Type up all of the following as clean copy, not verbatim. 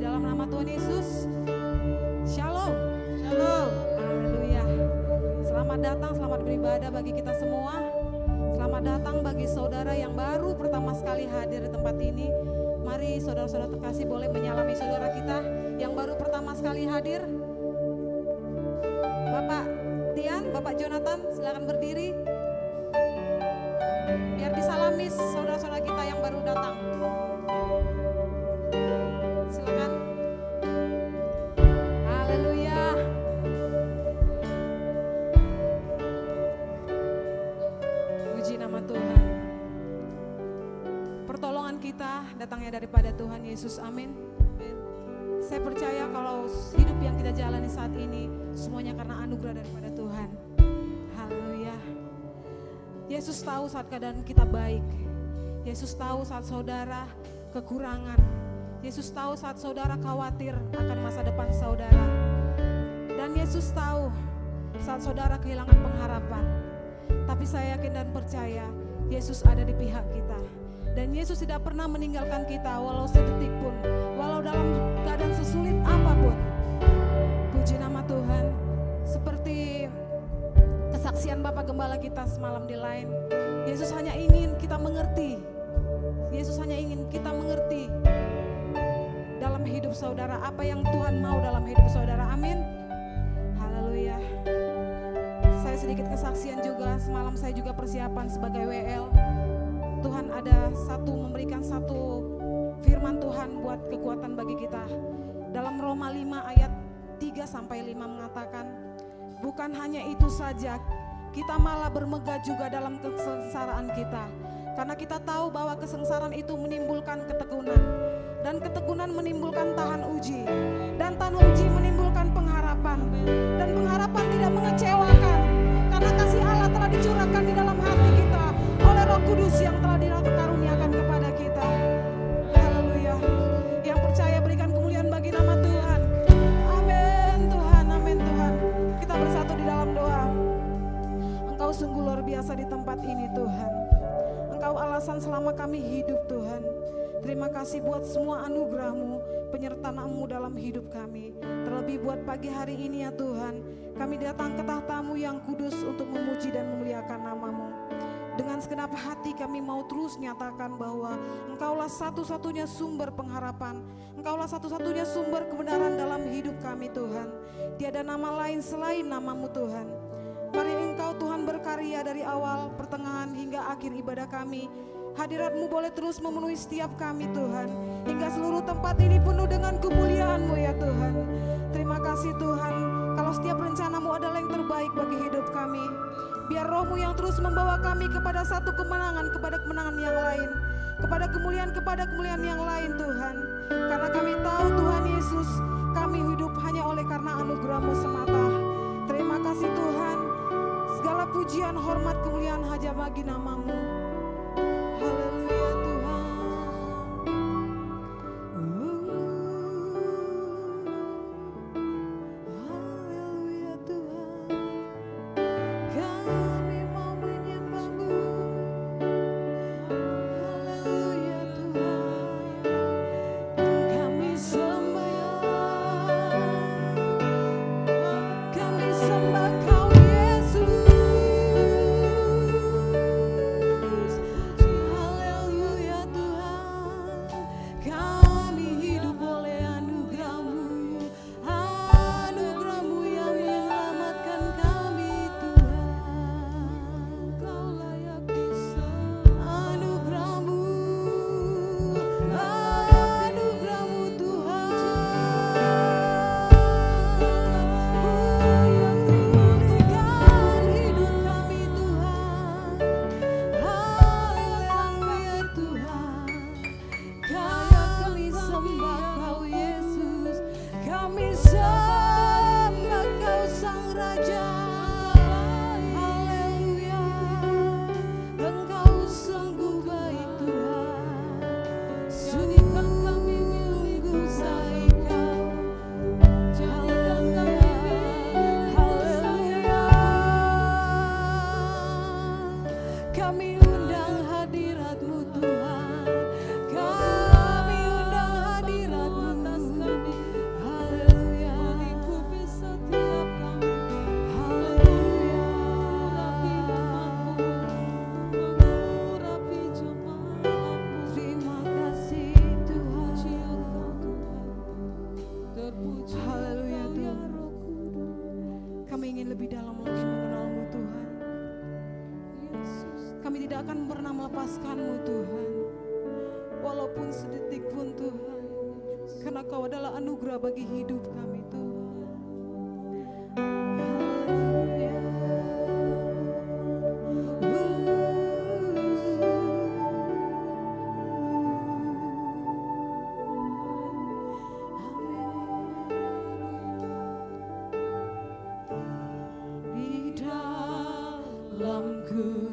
dalam nama Tuhan Yesus. Shalom. Shalom. Haleluya. Selamat datang, selamat beribadah bagi kita semua. Selamat datang bagi saudara yang baru pertama sekali hadir di tempat ini. Mari saudara-saudara terkasih boleh menyalami saudara kita yang baru pertama sekali hadir. Bapak Dian, Bapak Jonathan, silakan berdiri. Biar disalami saudara-saudara kita yang baru datang. Silakan. Haleluya. Puji nama Tuhan. Pertolongan kita datangnya daripada Tuhan Yesus. Amin. Saya percaya kalau hidup yang kita jalani saat ini semuanya karena anugerah daripada Tuhan. Haleluya. Yesus tahu saat keadaan kita baik. Yesus tahu saat saudara kekurangan. Yesus tahu saat saudara khawatir akan masa depan saudara. Dan Yesus tahu saat saudara kehilangan pengharapan. Tapi saya yakin dan percaya Yesus ada di pihak kita. Dan Yesus tidak pernah meninggalkan kita walau sedetik pun, walau dalam keadaan sesulit apapun. Puji nama Tuhan. Seperti kesaksian Bapak Gembala kita semalam di Line, Yesus hanya ingin kita mengerti. Yesus hanya ingin kita mengerti dalam hidup saudara apa yang Tuhan mau dalam hidup saudara. Amin. Haleluya. Saya sedikit kesaksian juga, semalam saya juga persiapan sebagai WL. Tuhan ada memberikan satu firman Tuhan buat kekuatan bagi kita. Dalam Roma 5 ayat 3-5 mengatakan, bukan hanya itu saja, kita malah bermegah juga dalam kesengsaraan kita. Karena kita tahu bahwa kesengsaraan itu menimbulkan ketekunan. Dan ketekunan menimbulkan tahan uji. Dan tahan uji menimbulkan pengharapan. Dan pengharapan tidak mengecewakan. Karena kasih Allah telah dicurahkan di dalam hati kita oleh Roh Kudus yang telah dikaruniakan kepada kita. Haleluya. Yang percaya berikan kemuliaan bagi nama Tuhan. Amin Tuhan, amin Tuhan. Kita bersatu di dalam doa. Engkau sungguh luar biasa di tempat ini Tuhan. Engkau alasan selama kami hidup Tuhan. Terima kasih buat semua anugerah-Mu, penyertaan-Mu dalam hidup kami. Terlebih buat pagi hari ini ya Tuhan, kami datang ke tahta-Mu yang kudus untuk memuji dan memuliakan nama-Mu. Dengan segenap hati kami mau terus nyatakan bahwa Engkaulah satu-satunya sumber pengharapan. Engkaulah satu-satunya sumber kebenaran dalam hidup kami Tuhan. Tiada nama lain selain nama-Mu Tuhan. Mari Engkau Tuhan berkarya dari awal, pertengahan hingga akhir ibadah kami. Hadirat-Mu boleh terus memenuhi setiap kami Tuhan. Hingga seluruh tempat ini penuh dengan kemuliaan-Mu ya Tuhan. Terima kasih Tuhan. Kalau setiap rencana-Mu adalah yang terbaik bagi hidup kami. Biar Roh-Mu yang terus membawa kami kepada satu kemenangan, kepada kemenangan yang lain. Kepada kemuliaan yang lain Tuhan. Karena kami tahu Tuhan Yesus, kami hidup hanya oleh karena anugerah-Mu semata. Terima kasih Tuhan. Segala pujian, hormat, kemuliaan hanya bagi nama-Mu. Haleluya Tuhan. Haleluya Tuhan. Kami mau menyembah-Mu. Haleluya Tuhan. Kami sembah. Kami sembah Kau Yesus. lebih dalam lagi mengenal-Mu Tuhan. Kami tidak akan pernah melepaskan-Mu Tuhan, walaupun sedetik pun Tuhan, karena Kau adalah anugerah bagi hidup kami Tuhan. Ku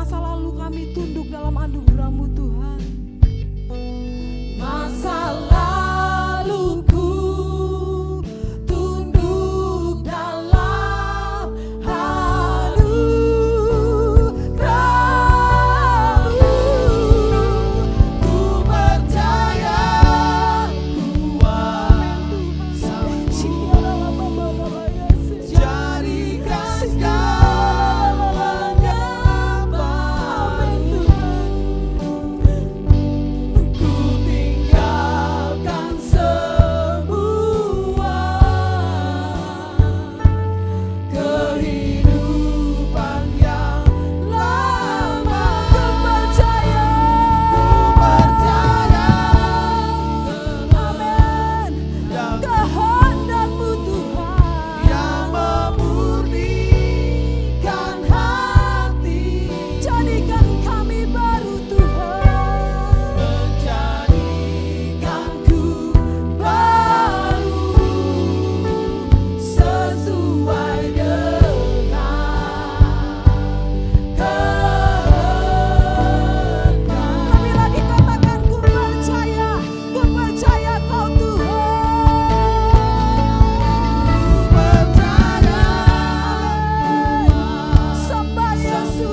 masa lalu kami tunduk dalam anugerah-Mu Tuhan. Masa laluku tunduk dalam anugerah-Mu. Ku percaya jadikan segalanya baru. Ku tinggalkan semua kehidupan yang lama. Ku percaya, amin, kehendak-Mu Tuhan yang memurnikan hati. Jadikan kami baru Tuhan, menjadikanku baru sesuai dengan kehendak. Kami lagi katakan ku percaya Kau Tuhan. Ku percaya, sembah Yesus,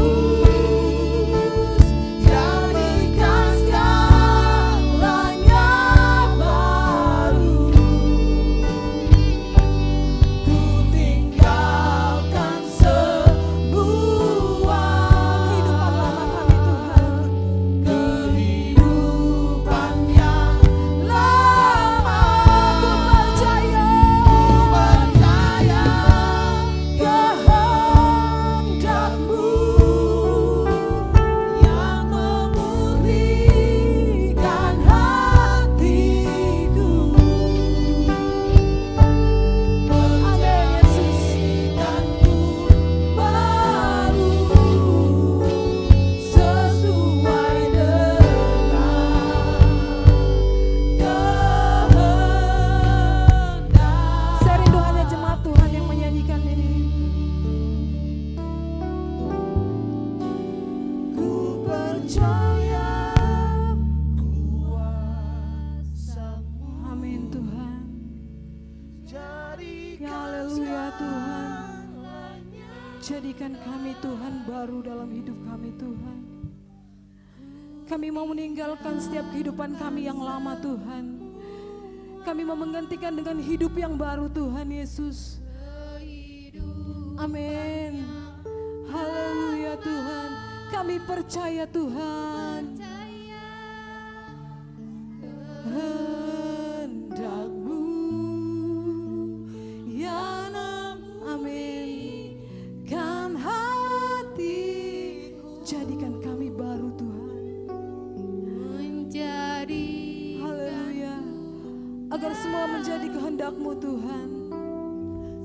jadikan segalanya baru. Ku tinggalkan semua kehidupan lama kami Tuhan, kehidupan yang lama. Ku percaya kehendak-Mu yang memurnikan hatiku. Amin Yesus, menjadikanku baru sesuai dengan kehendak. Saya rindu hanya jemaat Tuhan yang menyanyikan ini. Ku percaya kuasa-Mu. Amin Tuhan. Ya haleluya Tuhan. Jadikan kami Tuhan baru dalam hidup kami Tuhan. Kami mau meninggalkan setiap kehidupan kami yang lama Tuhan. Kami mau menggantikan dengan hidup yang baru Tuhan Yesus. Amin. Haleluya Tuhan. Kami percaya Tuhan. Kehendak-Mu yang amin kan hati. Jadikan kami baru Tuhan. Haleluya. Agar semua menjadi kehendak-Mu Tuhan,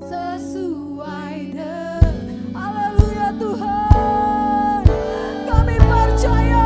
sesuai dengan haleluya Tuhan. Kami percaya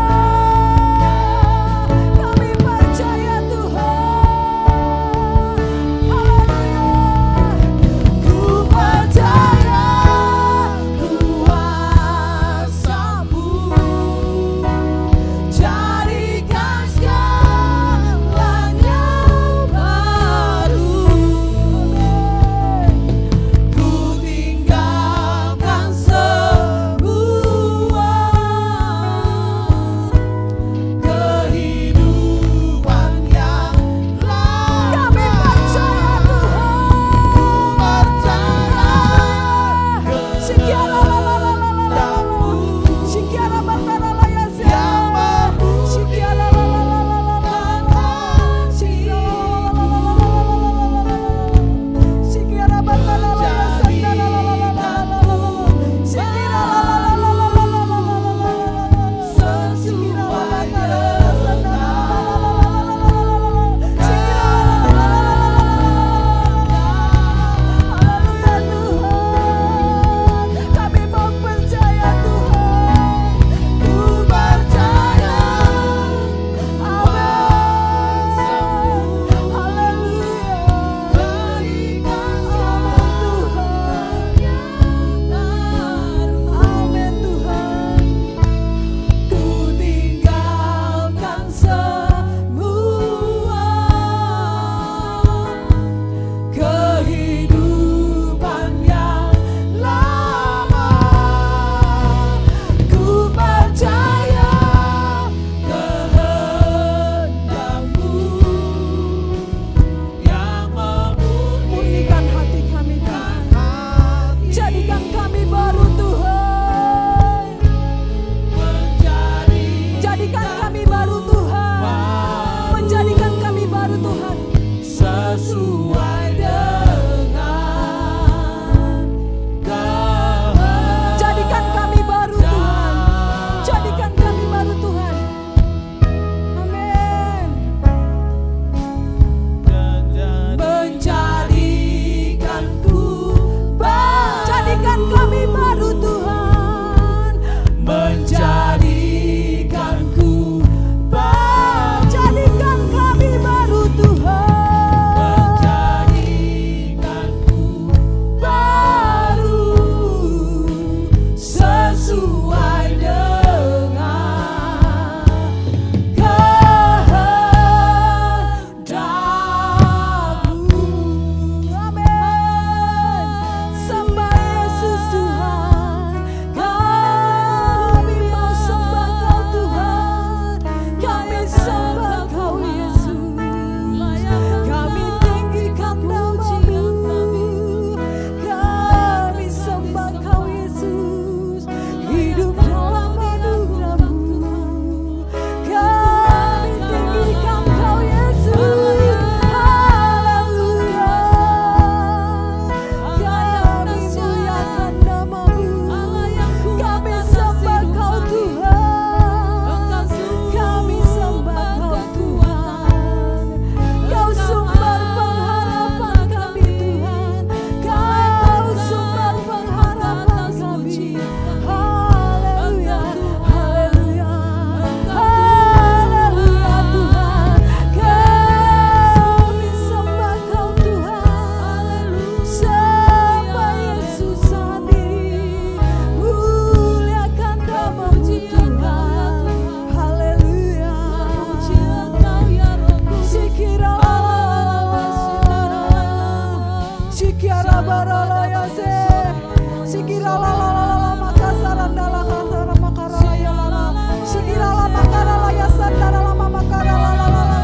Shikira la la la la makasaranda la kasara makara ya la la. Shikira la makara la ya sandara la makara la la la la.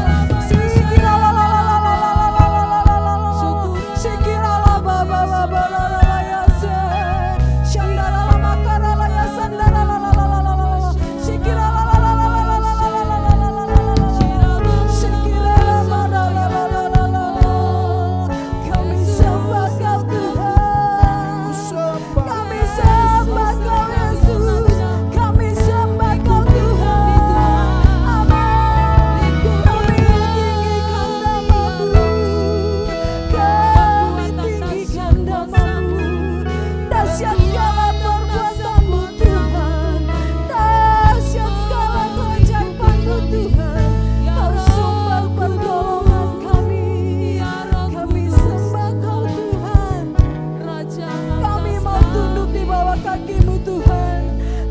Shikira la la la la la la la la la la la la. Shikira la ba ba ba ba la la la ya se. Shandara la makara la ya sandara la la la la la la. Shikira la la la la la la la la la la la la la. Shikira la ba la la la la la la. Kami sembah Kau Tuhan. Kami sembah Kau Yesus. Kami sembah Kau Tuhan. Amin. Kami tinggikan namamu. Kami tinggikan namamu. Dahsyat segala perbuatanmu Tuhan. Dahsyat segala keajaibanmu Tuhan. Kau sumber pertolongan kami. Kami sembah Kau Tuhan. Kami mau tunduk di bawah kaki-Mu Tuhan.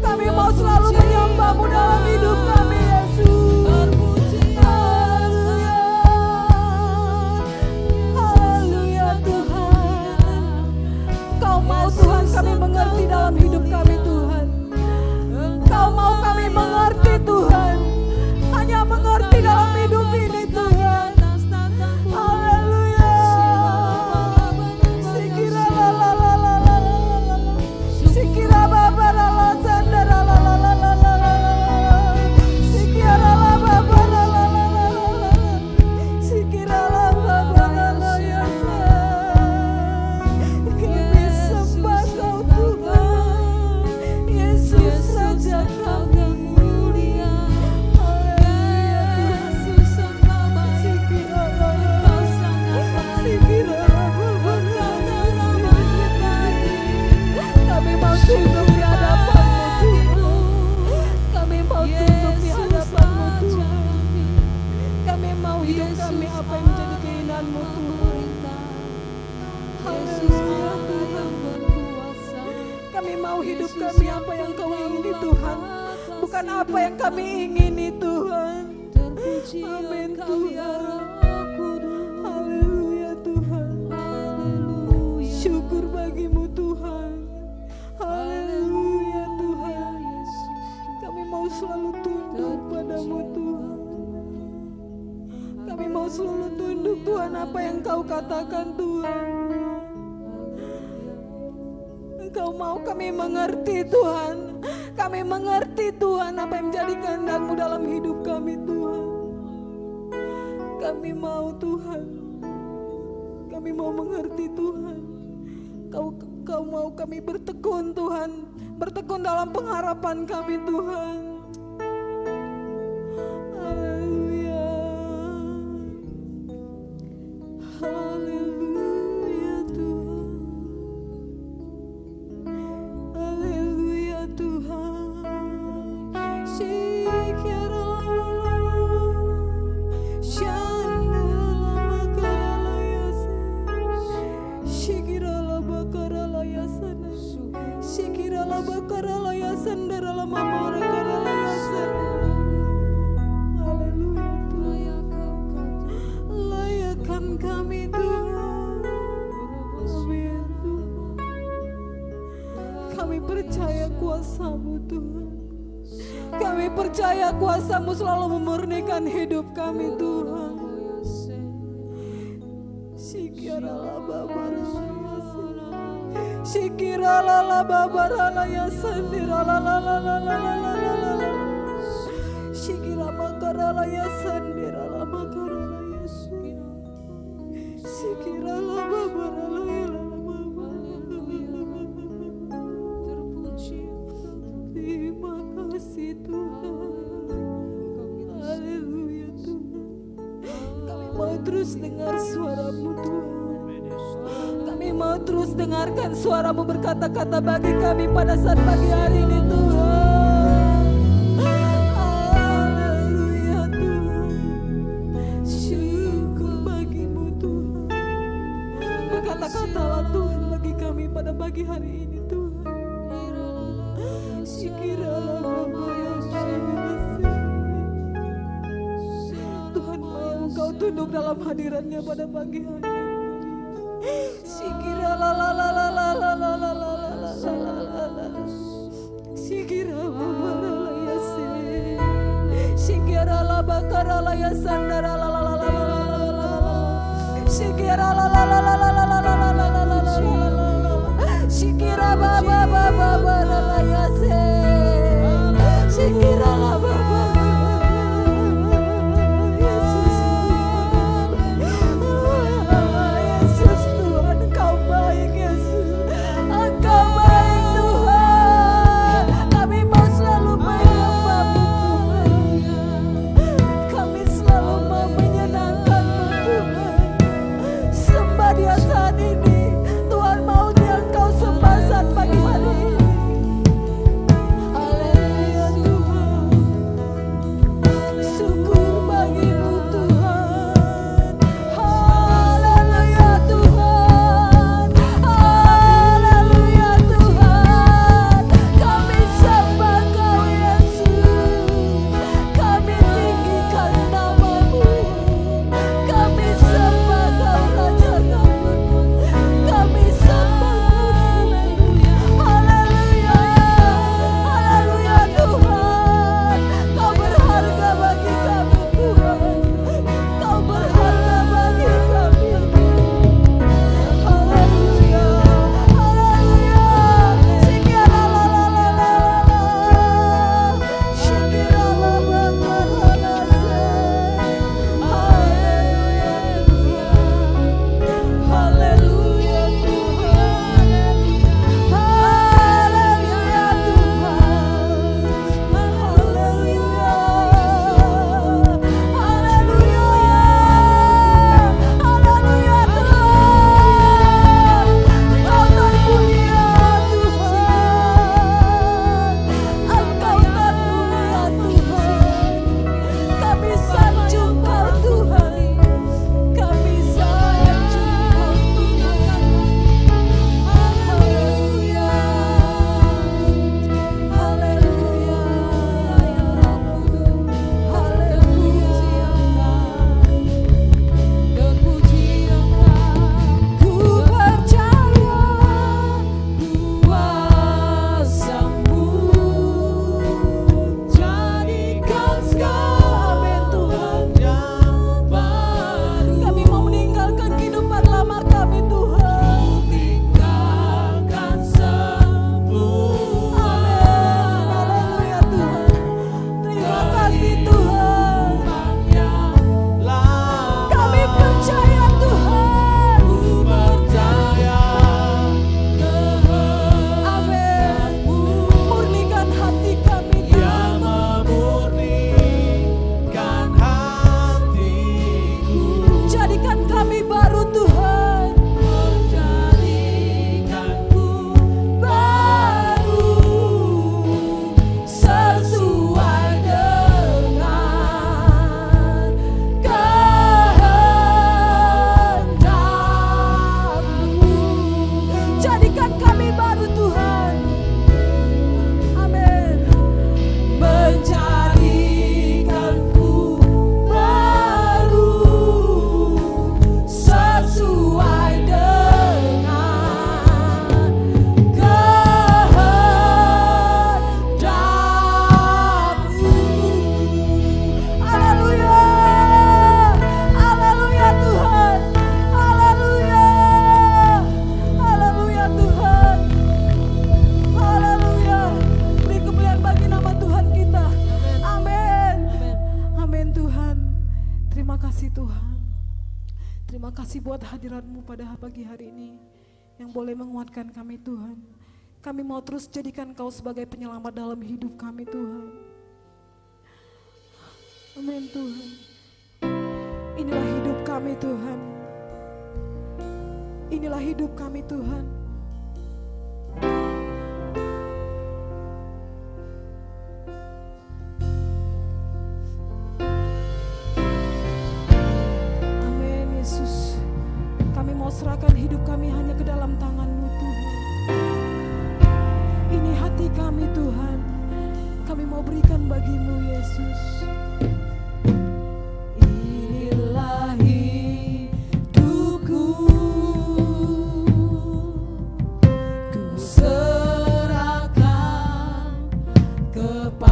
Kami mau selalu menyembah-Mu dalam hidup kami Yesus. Haleluya. Haleluya Tuhan. Kau mau Tuhan kami mengerti dalam hidup kami Tuhan. Kau mau kami mengerti Tuhan. Hanya mengerti dalam hidup ini Tuhan. Haleluya. Sikira la la la la la la. Sikira baba la la sandara la la la la la la. Sikira la baba la la la la la. Sikira la baba la la ya sa. Kami sembah Kau Tuhan. Yesus Raja kami mulia. Haleluya. Sikira la la. Sikira la baba la la la. Kami mau tunduk di hadapan-Mu Tuhan. Kami mau tunduk di hadapan-Mu Tuhan. Kami mau hidup kami apa yang menjadi keinginan-Mu Tuhan. Haleluya Tuhan. Kami mau hidup kami apa yang Kau ingini Tuhan. Bukan apa yang kami ingini Tuhan. Amin Tuhan. Haleluya Tuhan. Syukur bagi-Mu Tuhan. Haleluya Tuhan. Kami mau selalu tunduk pada-Mu Tuhan. Kami mau selalu tunduk Tuhan apa yang Kau katakan Tuhan. Engkau mau kami mengerti Tuhan. Kami mengerti Tuhan apa yang menjadi kehendak-Mu dalam hidup kami Tuhan. Kami mau Tuhan. Kami mau mengerti Tuhan. Kau mau kami bertekun Tuhan. Bertekun dalam pengharapan kami Tuhan. Haleluya. Haleluya Tuhan. Haleluya Tuhan. Shikira la la la la. Shanda la makara la yasa. Shikira la bakara la yasa. Shikira la bakara la yasa. Ndara la mamara kara la yasa. Haleluya Tuhan. Layakkan kami Tuhan. Amin Tuhan. Kami percaya kuasa-Mu Tuhan. Kami percaya kuasa-Mu selalu memurnikan hidup kami Tuhan. Shikira la babara la yasa. Shikira la la babara la yasa. Ndira la la la la la la la la la la. Shikira makara la yasa. Ndira la makara la yasa. Shikira la babara la ya la la babara. Terima kasih Tuhan. Haleluya Tuhan. Kami mau terus dengar suara-Mu Tuhan. Kami mau terus dengarkan suara-Mu berkata-kata bagi kami pada saat pagi hari ini Tuhan. Haleluya Tuhan. Syukur bagi-Mu Tuhan. Berkata-katalah Tuhan bagi kami pada pagi hari ini Tuhan. Syukiralah Bapa yang Tuhan mau Kau tunduk dalam hadirat-Nya pada pagi hari ini. Syukiralah la la la la la la la la la la la. ya sandara la la la la la la la la Shikira la la la la la la la la la la la la Shikira ba ba ba ba ba la la ya se Shikira la ba ba Yesus Yesus Tuhan Engkau baik Yesus Engkau baik Tuhan kami mau selalu menyembah-Mu Tuhan kami selalu mau menyenangkan-Mu Tuhan sembah Dia saat ini Tuhan mau Dia Engkau sembah saat pagi hari ini haleluya Tuhan syukur bagi-Mu Tuhan haleluya Tuhan haleluya Tuhan kami sembah Kau Yesus kami tinggikan nama-Mu kami sembah Kau Raja kami kami sembah haleluya haleluya Tuhan Kau berharga bagi kami Tuhan Kau berharga bagi kami haleluya haleluya Shikira la la la la la Shikira la la la la la haleluya Tuhan haleluya Tuhan haleluya haleluya haleluya Tuhan Engkau terpunya Tuhan Engkau terpunya Tuhan kami sanjung Kau Tuhan kami sanjung Kau Tuhan haleluya haleluya haleluya dan puji Engkau ku percaya kuasa-Mu jadikan kami Tuhan yang baru kami mau meninggalkan kehidupan lama kami Tuhan tinggalkan semua amin haleluya Tuhan terima kasih Tuhan kami percaya Tuhan amin murnikan hati kami Tuhan jadikan kami baru Tuhan baru sesuai dengan kehendak-Mu jadikan kami baru Tuhan amin menjadikanku baru sesuai dengan kehendak-Mu haleluya haleluya Tuhan haleluya haleluya Tuhan haleluya beri kemuliaan bagi nama Tuhan kita amin amin Tuhan terima kasih Tuhan terima kasih buat hadirat-Mu pada pagi hari ini yang boleh menguatkan kami Tuhan kami mau terus jadikan Kau sebagai penyelamat dalam hidup kami Tuhan amin Tuhan inilah hidup kami Tuhan inilah hidup kami Tuhan amin Yesus kami mau serahkan hidup kami hanya ke dalam tangan-Mu Tuhan ini hati kami Tuhan kami mau berikan bagi-Mu Yesus inilah hidupku ku serahkan kepadamu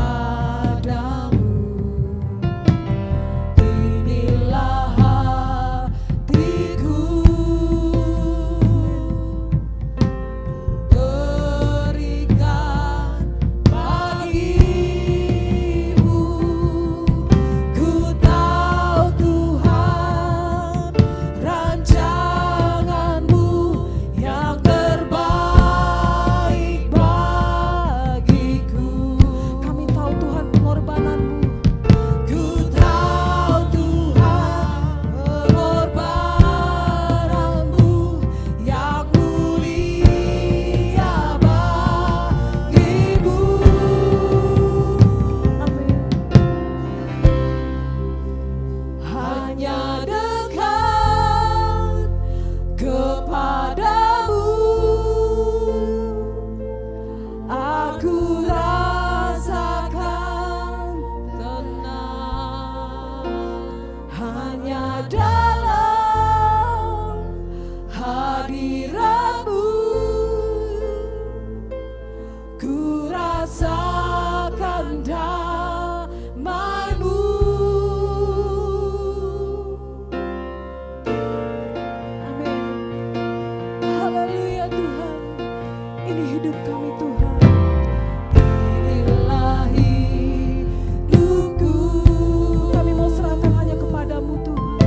rasakan damai-Mu. Amin. Haleluya Tuhan. Ini hidup kami Tuhan. Inilah hidupku. Kami mau serahkan hanya kepadamu Tuhan.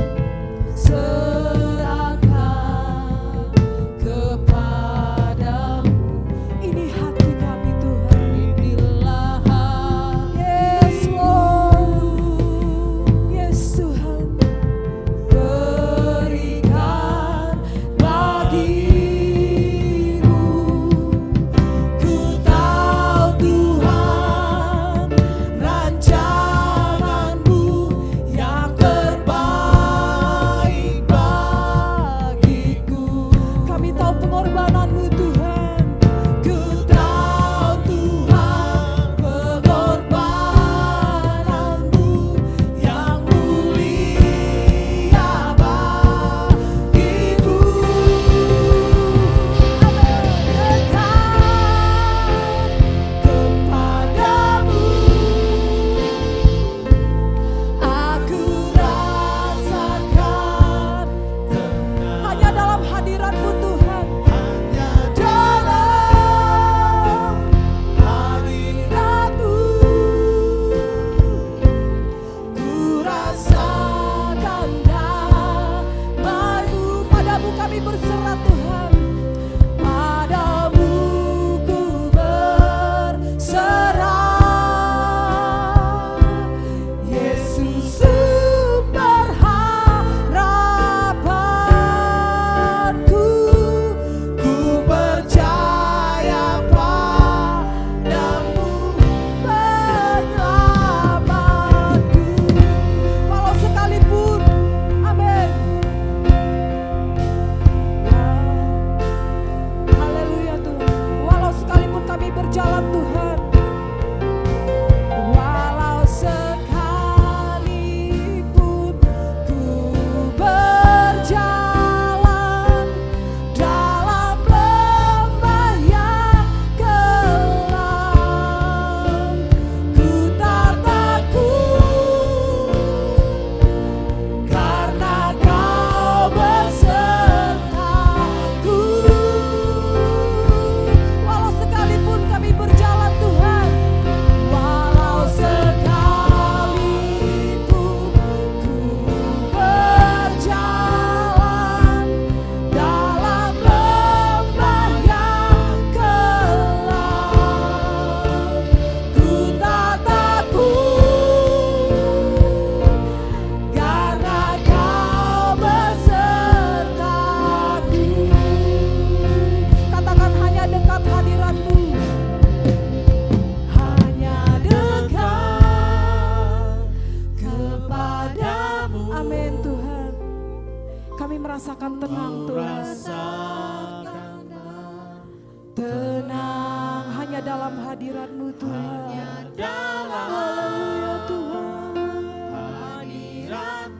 Serahkan kepadamu. Ini hati kami Tuhan. Inilah yes Lord. Yes Tuhan. Berikan bagimu. Ku tahu Tuhan rancangan-Mu yang terbaik bagiku. Kami tahu pengorbanan-Mu Tuhan. Ku tahu Tuhan pengorbanan-Mu yang mulia bagiku. Aku rasakan hanya dalam hadirat-Mu Tuhan. Hanya dalam hadirat-Mu ku rasakan damai-Mu. Padamu kami berserah Tuhan. Padamu ku berserah. Yesus sumber harapanku. Ku percaya padamu penyelamatku. Walau sekalipun, amin. Haleluya Tuhan. Walau sekalipun kami berjalan Tuhan. Walau sekalipun ku berjalan dalam lembah yang kelam, ku tak takut karena Kau besertaku. Walau sekalipun kami berjalan Tuhan, walau sekalipun ku berjalan dalam lembah yang kelam, ku tak takut karena Kau besertaku. Katakan hanya dekat hadirat-Mu. Hanya dekat kepadamu. Amin Tuhan. Kami merasakan tenang Tuhan. Tenang hanya dalam hadirat-Mu Tuhan. Haleluya Tuhan.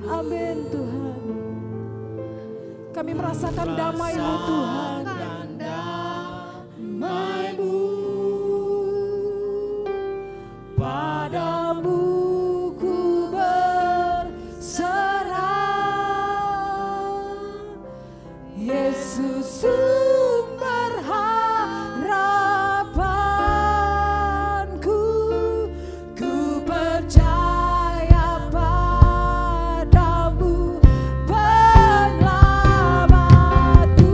Amin Tuhan. Kami merasakan damai-Mu Tuhan. Damai-Mu. Padamu ku berserah. Yesus sumber harapanku. Ku percaya padamu penyelamatku.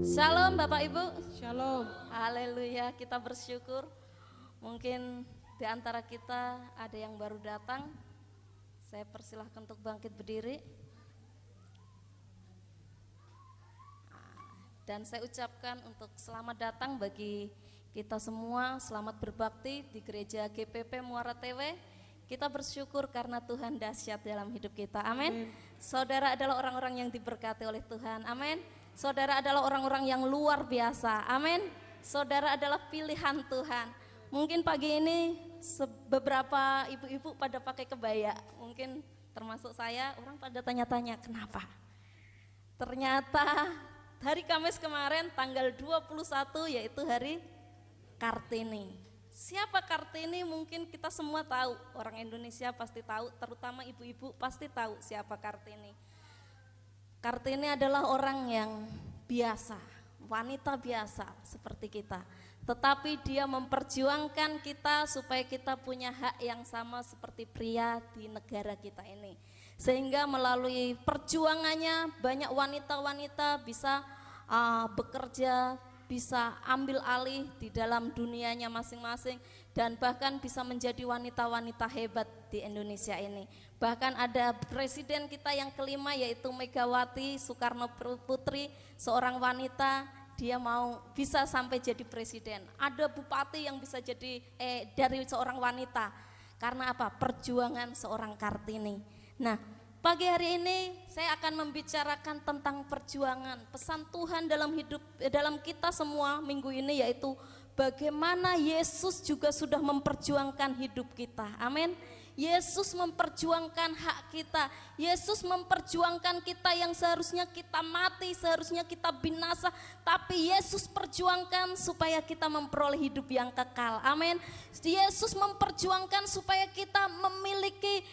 Shalom Bapak Ibu. Shalom. Haleluya, kita bersyukur. Mungkin di antara kita ada yang baru datang. Saya persilahkan untuk bangkit berdiri. Dan saya ucapkan untuk selamat datang bagi kita semua, selamat berbakti di gereja GPP Muara TW. Kita bersyukur karena Tuhan dahsyat dalam hidup kita, amin. Saudara adalah orang-orang yang diberkati oleh Tuhan, amin. Saudara adalah orang-orang yang luar biasa, amin. Saudara adalah pilihan Tuhan. Mungkin pagi ini beberapa ibu-ibu pada pakai kebaya, mungkin termasuk saya, orang pada tanya-tanya kenapa. Ternyata hari Kamis kemarin tanggal 21 yaitu hari Kartini. Siapa Kartini? Mungkin kita semua tahu, orang Indonesia pasti tahu, terutama ibu-ibu pasti tahu siapa Kartini. Kartini adalah orang yang biasa, wanita biasa seperti kita. Tetapi dia memperjuangkan kita supaya kita punya hak yang sama seperti pria di negara kita ini. Sehingga melalui perjuangannya banyak wanita-wanita bisa bekerja, bisa ambil alih di dalam dunianya masing-masing, dan bahkan bisa menjadi wanita-wanita hebat di Indonesia ini. Bahkan ada presiden kita yang kelima yaitu Megawati Soekarno Putri, seorang wanita, dia mau bisa sampai jadi presiden. Ada bupati yang bisa jadi dari seorang wanita. Karena apa? Perjuangan seorang Kartini. Nah, pagi hari ini saya akan membicarakan tentang perjuangan, pesan Tuhan dalam hidup, dalam kita semua minggu ini, yaitu bagaimana Yesus juga sudah memperjuangkan hidup kita, amin. Yesus memperjuangkan hak kita, Yesus memperjuangkan kita yang seharusnya kita mati, seharusnya kita binasa, tapi Yesus perjuangkan supaya kita memperoleh hidup yang kekal, amin. Yesus memperjuangkan supaya kita memiliki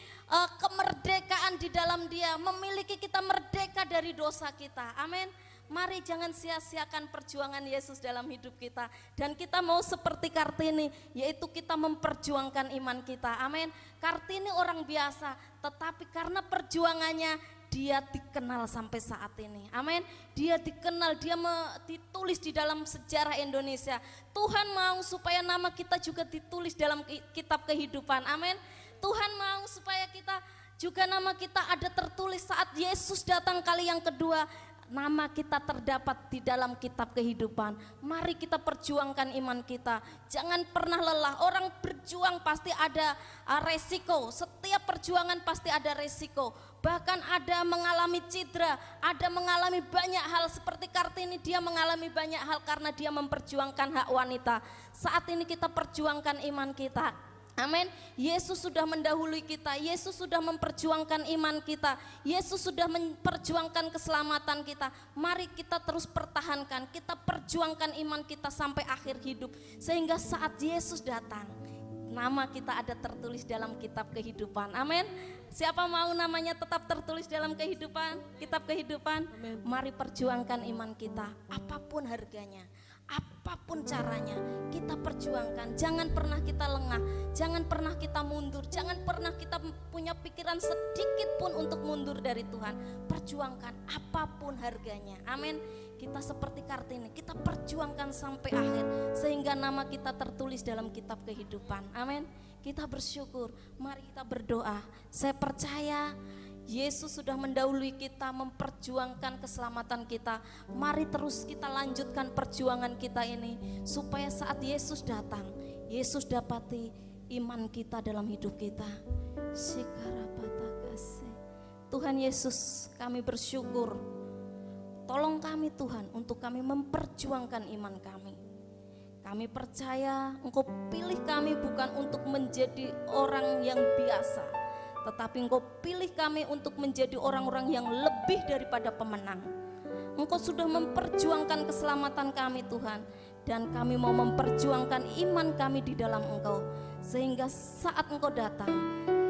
kemerdekaan di dalam Dia, memiliki kita merdeka dari dosa kita, amin. Mari jangan sia-siakan perjuangan Yesus dalam hidup kita. Dan kita mau seperti Kartini, yaitu kita memperjuangkan iman kita, amin. Kartini orang biasa, tetapi karena perjuangannya dia dikenal sampai saat ini, amin. Dia dikenal, dia ditulis di dalam sejarah Indonesia. Tuhan mau supaya nama kita juga ditulis dalam kitab kehidupan, amin. Tuhan mau supaya kita juga nama kita ada tertulis saat Yesus datang kali yang kedua. Nama kita terdapat di dalam kitab kehidupan. Mari kita perjuangkan iman kita. Jangan pernah lelah. Orang berjuang pasti ada resiko. Setiap perjuangan pasti ada resiko. Bahkan ada mengalami cedera, ada mengalami banyak hal. Seperti Kartini, dia mengalami banyak hal karena dia memperjuangkan hak wanita. Saat ini kita perjuangkan iman kita, amin. Yesus sudah mendahului kita, Yesus sudah memperjuangkan iman kita, Yesus sudah memperjuangkan keselamatan kita. Mari kita terus pertahankan, kita perjuangkan iman kita sampai akhir hidup. Sehingga saat Yesus datang, nama kita ada tertulis dalam kitab kehidupan, amin. Siapa mau namanya tetap tertulis dalam kitab kehidupan? Amen. Mari perjuangkan iman kita, apapun harganya, apapun caranya, kita perjuangkan. Jangan pernah kita lengah, jangan pernah kita mundur, jangan pernah kita punya pikiran sedikit pun untuk mundur dari Tuhan. Perjuangkan apapun harganya, amin. Kita seperti Kartini, kita perjuangkan sampai akhir sehingga nama kita tertulis dalam kitab kehidupan, amin. Kita bersyukur, mari kita berdoa. Saya percaya Yesus sudah mendahului kita, memperjuangkan keselamatan kita. Mari terus kita lanjutkan perjuangan kita ini, supaya saat Yesus datang, Yesus dapati iman kita dalam hidup kita. Tuhan Yesus, kami bersyukur. Tolong kami Tuhan untuk kami memperjuangkan iman kami. Kami percaya Engkau pilih kami bukan untuk menjadi orang yang biasa, tetapi Engkau pilih kami untuk menjadi orang-orang yang lebih daripada pemenang. Engkau sudah memperjuangkan keselamatan kami Tuhan, dan kami mau memperjuangkan iman kami di dalam Engkau, sehingga saat Engkau datang,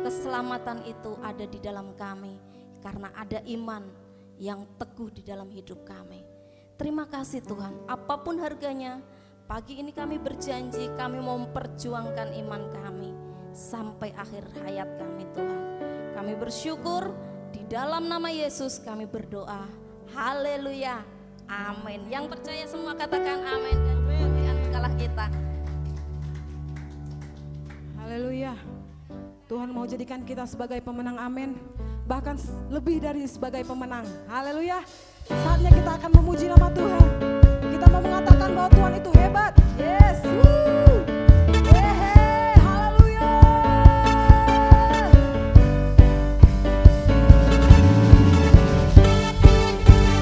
keselamatan itu ada di dalam kami, karena ada iman yang teguh di dalam hidup kami. Terima kasih Tuhan, apapun harganya, pagi ini kami berjanji kami mau memperjuangkan iman kami sampai akhir hayat kami Tuhan. Kami bersyukur, di dalam nama Yesus kami berdoa. Haleluya. Amin. Yang percaya semua katakan amin dan kemuliaan bukalah kita. Haleluya. Tuhan mau jadikan kita sebagai pemenang, amin. Bahkan lebih dari sebagai pemenang. Haleluya. Saatnya kita akan memuji nama Tuhan. Kita mau mengatakan bahwa Tuhan itu hebat. Yes. Haleluya.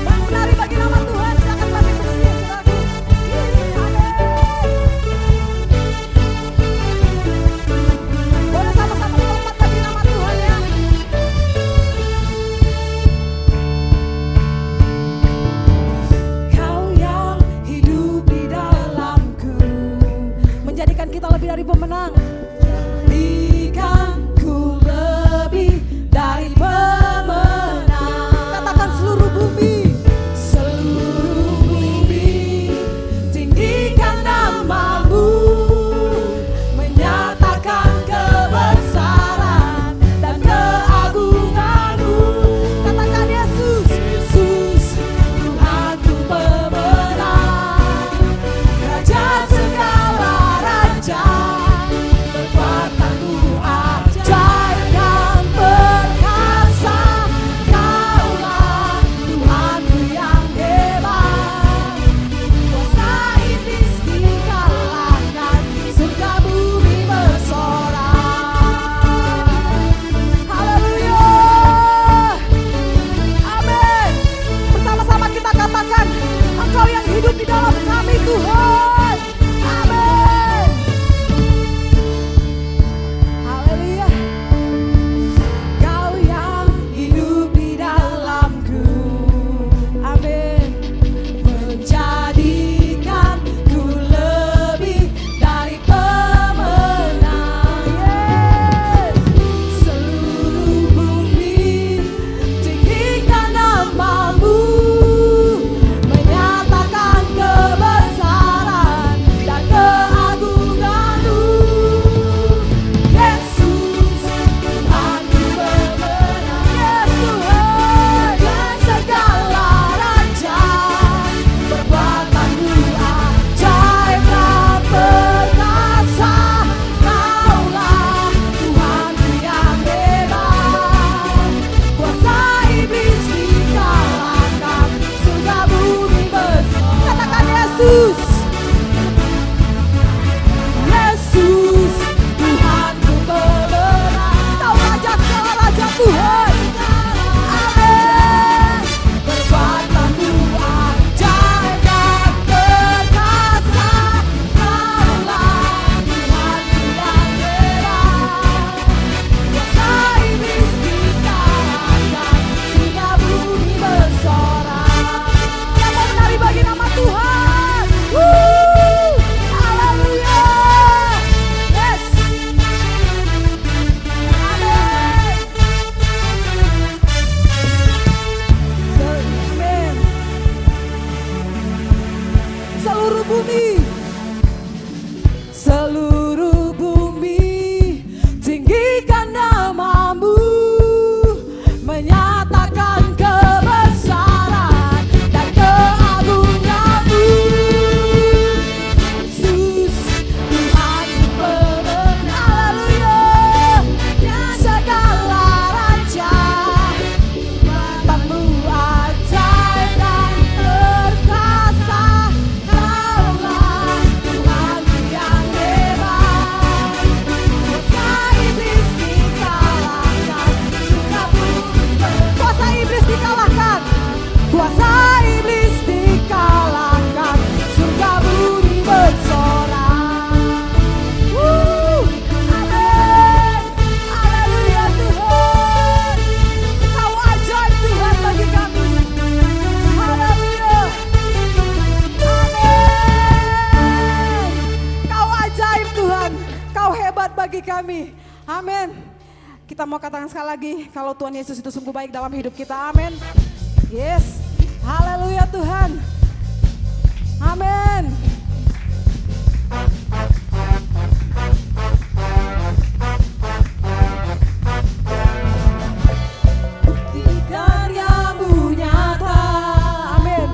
Bangun hari bagi nama Tuhan. Silakan bagi berdiri, saudaraku. Boleh sama-sama melompat bagi nama Tuhan ya. Kau yang hidup di dalamku, menjadikan kita lebih dari pemenang. Jadikanku lebih dari pemenang. Katakan seluruh bumi. Seluruh bumi tinggikan namamu, menyatakan kebesaran dan keagunganmu. Katakan Yesus, Yesus Tuhanku pemenang, Raja segala raja, kekuatanmu ajaib dan perkasa. Kaulah Tuhanku yang hebat, kuasa iblis dikalahkan, surga bumi bersorak. Haleluya. Amin. Bersama-sama kita katakan, Engkau yang hidup di dalam kami Tuhan. Amin. Haleluya. Kau yang hidup di dalamku. Amin. Menjadikanku lebih dari pemenang. Yes. Seluruh bumi tinggikan namamu, menyatakan kebesaran dan keagunganmu. Yesus Tuhanku pemenang. Yes Tuhan, dan segala raja, perbuatanmu ajaib dan perkasa. Kaulah Tuhanku yang hebat, kuasa iblis dikalahkan, surga bumi bersorak. Katakan Yesus, Yesus Tuhanku pemenang. Kau raja segala raja Tuhan. Amin. Perbuatanmu ajaib dan perkasa. Kaulah Tuhanku yang hebat, kuasa iblis dikalahkan, surga bumi bersorak. Yang mau menari bagi nama Tuhan. Haleluya. Yes. Amin. Amin. Seluruh bumi, seluruh bumi tinggikan namamu, menyatakan kebesaran dan keagunganmu. Yesus Tuhanku pemenang. Haleluya. Segala raja, kekuatanmu ajaib dan perkasa. Kaulah Tuhanku yang hebat, kuasa iblis dikalahkan, surga bumi bersorak. Kuasa iblis dikalahkan, kuasa iblis dikalahkan, surga bumi bersorak. Amin. Haleluya Tuhan. Kau ajaib Tuhan bagi kami. Haleluya. Amin. Kau ajaib Tuhan. Kau hebat bagi kami. Amin. Kita mau katakan sekali lagi, kalau Tuhan Yesus itu sungguh baik dalam hidup kita. Amin. Yes. Haleluya Tuhan. Amin. Bukti karyamu nyata. Amin.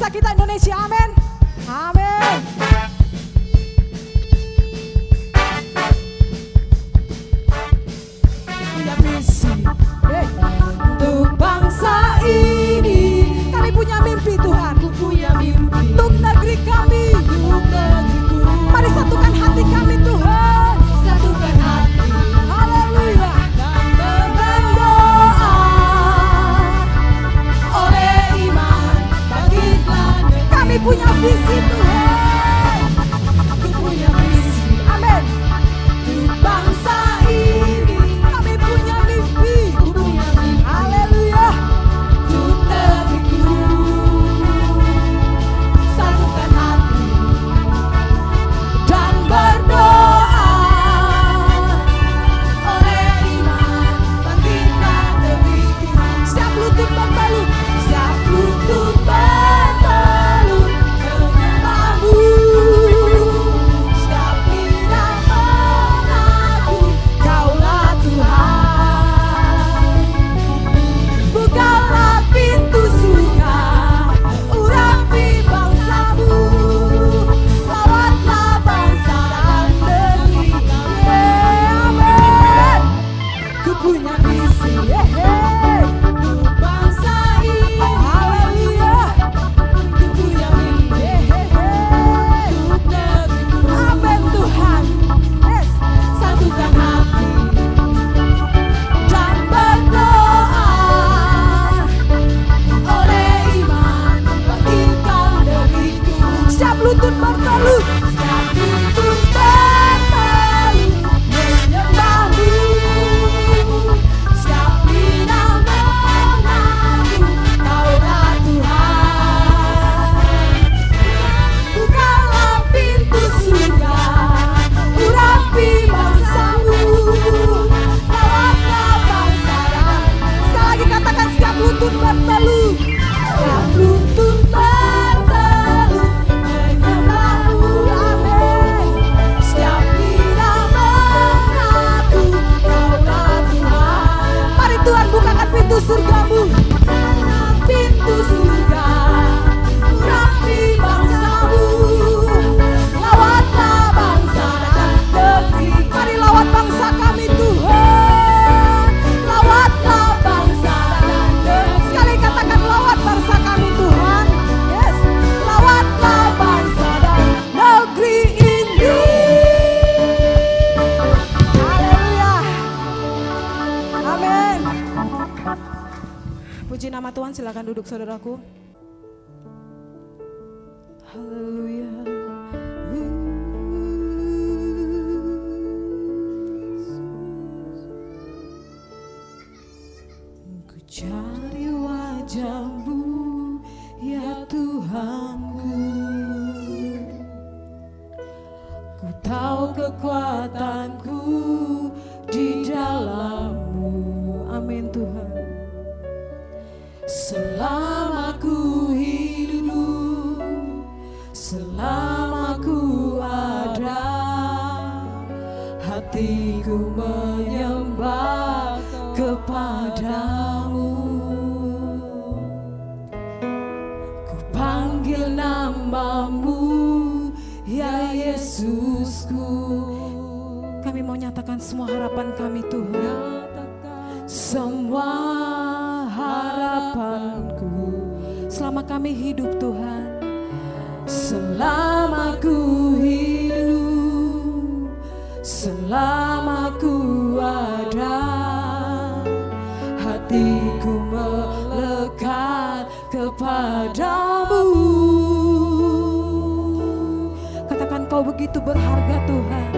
bangsa kita Indonesia. Amin. Amin. Punya misi untuk bangsa ini. Kami punya mimpi Tuhan. Punya mimpi untuk negeri kami. Mari satukan hati kami Tuhan. Satukan hati. Haleluya. Dan berdoa oleh iman bangkitlah. Kami punya visi Tuhan. Aku punya visi. Amin. Untuk bangsa ini. Kami punya mimpi. Haleluya. Untuk negeriku. Satukan hati dan berdoa oleh iman bangkitlah negeriku. Setiap lutut bertalut, setiap lutut bertalut menyembahmu. Setiap lidah mengaku Kaulah Tuhan. Bukalah pintu surga, urapi bangsamu. Lawatlah bangsa dan negeri kami. Amin. Ku punya visi untuk bangsa ini. Haleluya. Ku punya mimpi untuk negeriku. Amin Tuhan. Yes. Satukan hati dan berdoa oleh iman bangkitkan negeriku. Setiap lutut bertalut, setiap lutut bertalut menyembahmu. Setiap lidah mengaku Kaulah Tuhan. Bukalah pintu surga, urapi bangsamu. Lawatlah bangsa dan. Sekali lagi katakan setiap lutut bertalut. Setiap lutut bertalut menyembahmu. Amin. Setiap lidah mengaku Kaulah Tuhan. Mari Tuhan bukakan pintu surgamu. Pintu surga, urapi bangsamu. Lawatlah bangsa dan negeri. Mari lawat bangsa kami Tuhan. Lawatlah bangsa dan negeri. Sekali katakan lawat bangsa kami Tuhan. Yes. Lawatlah bangsa dan negeri ini. Haleluya. Amin. Puji nama Tuhan, silakan duduk saudaraku. Haleluya. Ku cari wajah-Mu ya Tuhanku. Ku tahu kekuatanku di dalam-Mu. Amin Tuhan. Selama ku hidup, selama ku ada, hatiku menyembah kepadamu. Ku panggil nama-Mu, ya Yesusku. Kami mau nyatakan semua harapan kami Tuhan. Semua harapanku Selama kami hidup Tuhan. selama ku hidup, selama ku ada, hatiku melekat kepadamu. Katakan Kau begitu berharga Tuhan.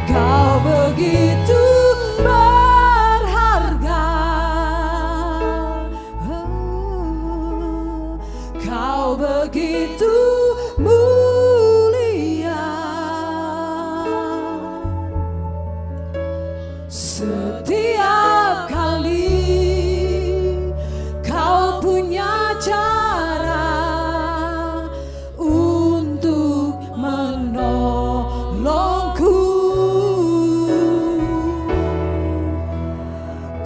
Kau begitu berharga, Kau begitu mulia. Setiap kali Kau punya cara untuk menolongku.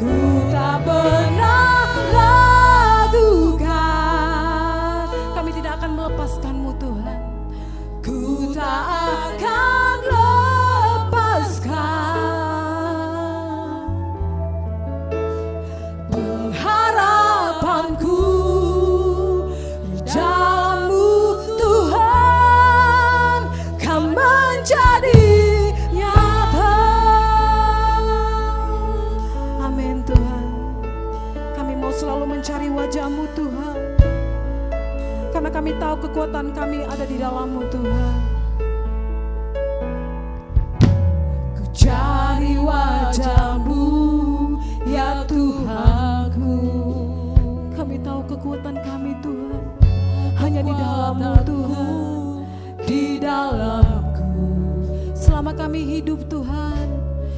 Ku tak pernah ragukan. Kami tidak karena kami tahu kekuatan kami ada di dalam-Mu Tuhan. Ku cari wajah-Mu ya Tuhanku. Kami tahu kekuatan kami Tuhan hanya di dalam-Mu Tuhan, di dalam-Ku. Selama kami hidup Tuhan,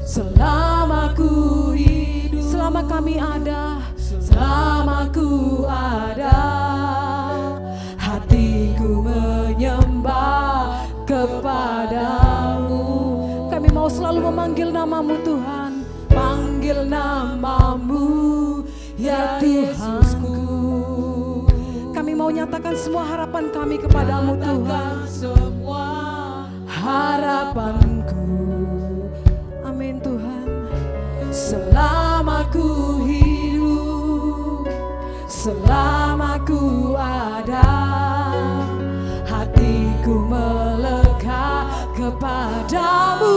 selama ku hidup, selama kami ada, selama ku ada, hatiku menyembah kepadamu. Kami mau selalu memanggil nama-Mu Tuhan, panggil nama-Mu ya Tuhanku. Kami mau nyatakan semua harapan kami kepadamu Tuhan, semua harapanku. Amin Tuhan. Selama ku hidup, selama ku ada, hatiku melekat kepadamu.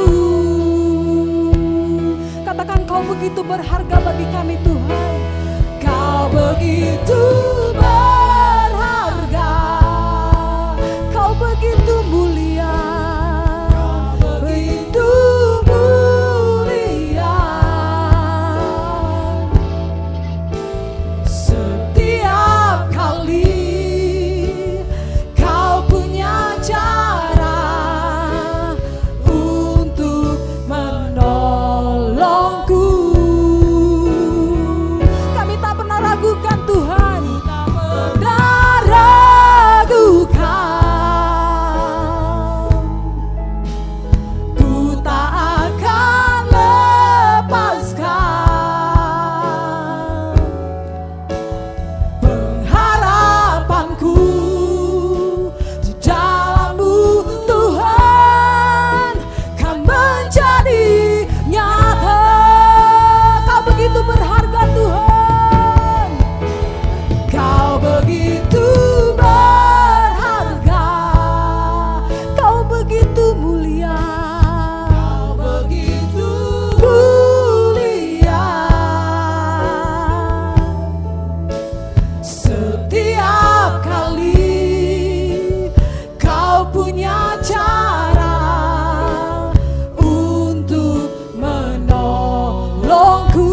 Katakan kau begitu berharga bagi kami Tuhan. Kau begitu berharga, kau begitu mulia, begitu mulia. Setiap kali kau punya cara untuk menolongku. Kami tak pernah ragukan Tuhan, tak ragukan. Ku tak akan lepaskan pengharapanku di dalam-Mu Tuhan, kan menjadi nyata. Kau begitu berharga Tuhan, kau begitu berharga, kau begitu mulia, kau begitu mulia. Setiap kali kau punya cara untuk menolongku.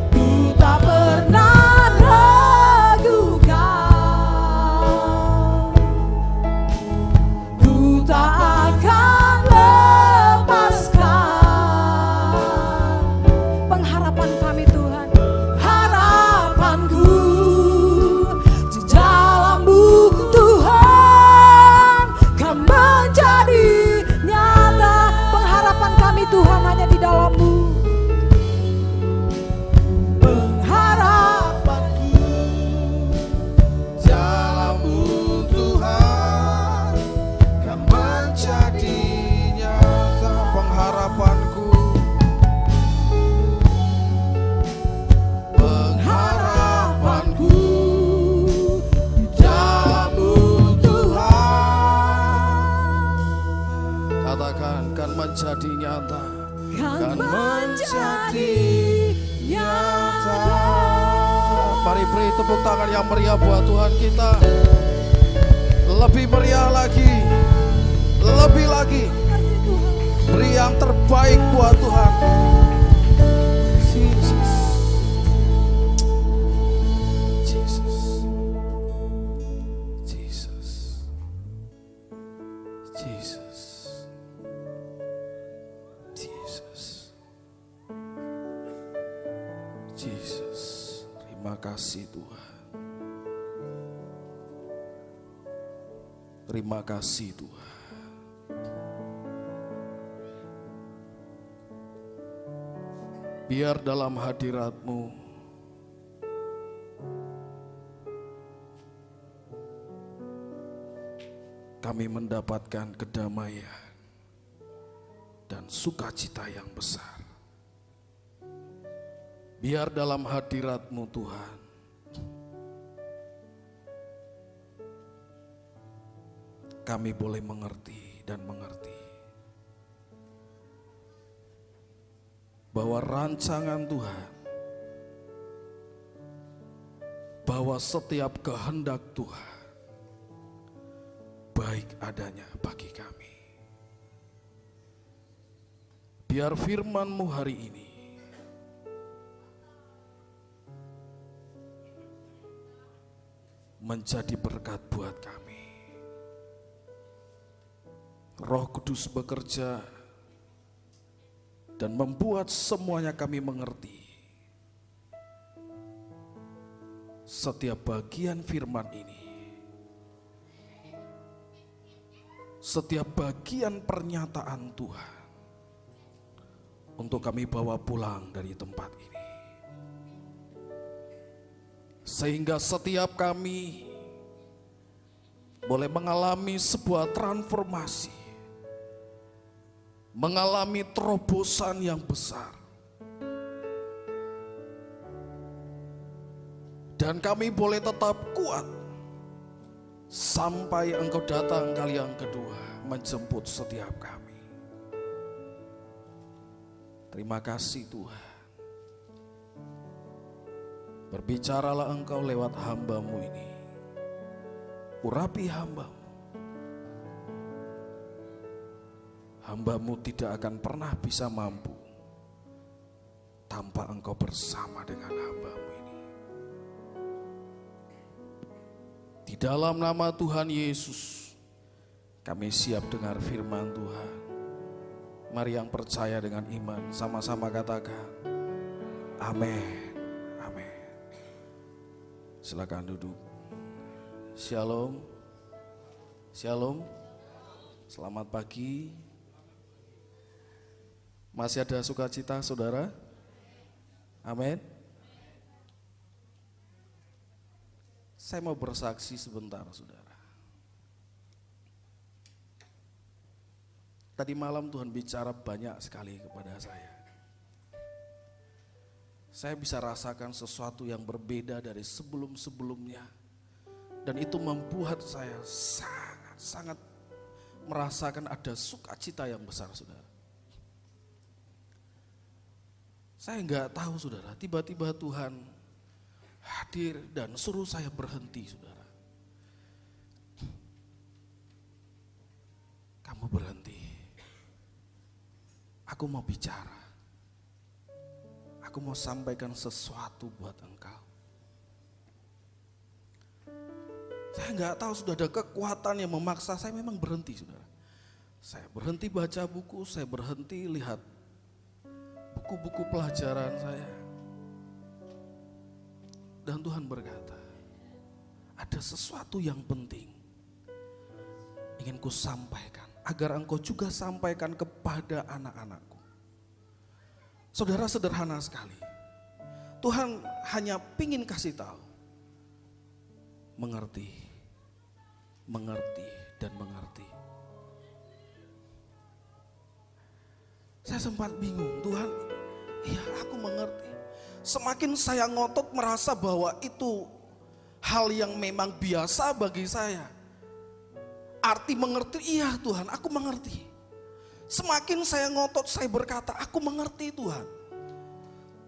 Ku tak pernah ragukan, ku tak akan lepaskan pengharapan kami Tuhan. Harapanku di dalam-Mu Tuhan, kan menjadi nyata. Pengharapan kami Tuhan hanya di dalam-Mu. Pengharapanku Dalam-Mu Tuhan kan menjadi nyata. Pengharapanku, pengharapanku di dalam-Mu Tuhan. Katakan kan menjadi nyata, kan menjadi nyata. Mari beri tepuk tangan yang meriah buat Tuhan kita. Lebih meriah lagi, lebih lagi. Kasih Tuhan. Beri yang terbaik buat Tuhan. Jesus. Jesus. Jesus. Jesus. Jesus. Jesus. Terima kasih Tuhan. Terima kasih Tuhan. Biar dalam hadirat-Mu kami mendapatkan kedamaian dan sukacita yang besar. Biar dalam hadirat-Mu Tuhan kami boleh mengerti dan mengerti bahwa rancangan Tuhan bahwa setiap kehendak Tuhan baik adanya bagi kami. Biar firman-Mu hari ini menjadi berkat buat kami. Roh Kudus bekerja dan membuat semuanya kami mengerti. Setiap bagian firman ini, setiap bagian pernyataan Tuhan, untuk kami bawa pulang dari tempat ini. Sehingga setiap kami boleh mengalami sebuah transformasi, mengalami terobosan yang besar. Dan kami boleh tetap kuat sampai Engkau datang kali yang kedua menjemput setiap kami. Terima kasih Tuhan. Berbicaralah Engkau lewat hamba-Mu ini. Urapi hamba-Mu. Hamba-Mu tidak akan pernah bisa mampu tanpa Engkau bersama dengan hamba-Mu ini. Di dalam nama Tuhan Yesus, kami siap dengar firman Tuhan. Mari yang percaya dengan iman, sama-sama katakan, amin, amin. Silakan duduk. Shalom, shalom, selamat pagi. Masih ada sukacita saudara? Amin. Saya mau bersaksi sebentar saudara. Tadi malam Tuhan bicara banyak sekali kepada saya. Saya bisa rasakan sesuatu yang berbeda dari sebelum-sebelumnya. Dan itu membuat saya sangat merasakan ada sukacita yang besar saudara. Saya enggak tahu saudara, tiba-tiba Tuhan hadir dan suruh saya berhenti saudara. Kamu berhenti. Aku mau bicara. Aku mau sampaikan sesuatu buat engkau. Saya enggak tahu sudah ada kekuatan yang memaksa saya memang berhenti saudara. Saya berhenti baca buku, saya berhenti lihat buku-buku pelajaran saya. Dan Tuhan berkata, ada sesuatu yang penting ingin ku sampaikan, agar engkau juga sampaikan kepada anak-anakku. Saudara, sederhana sekali. Tuhan hanya pingin kasih tahu, mengerti, mengerti, dan mengerti. Saya sempat bingung, Tuhan, iya aku mengerti. Semakin saya ngotot merasa bahwa itu hal yang memang biasa bagi saya. Arti mengerti, iya Tuhan, aku mengerti. Semakin saya ngotot, saya berkata, aku mengerti Tuhan.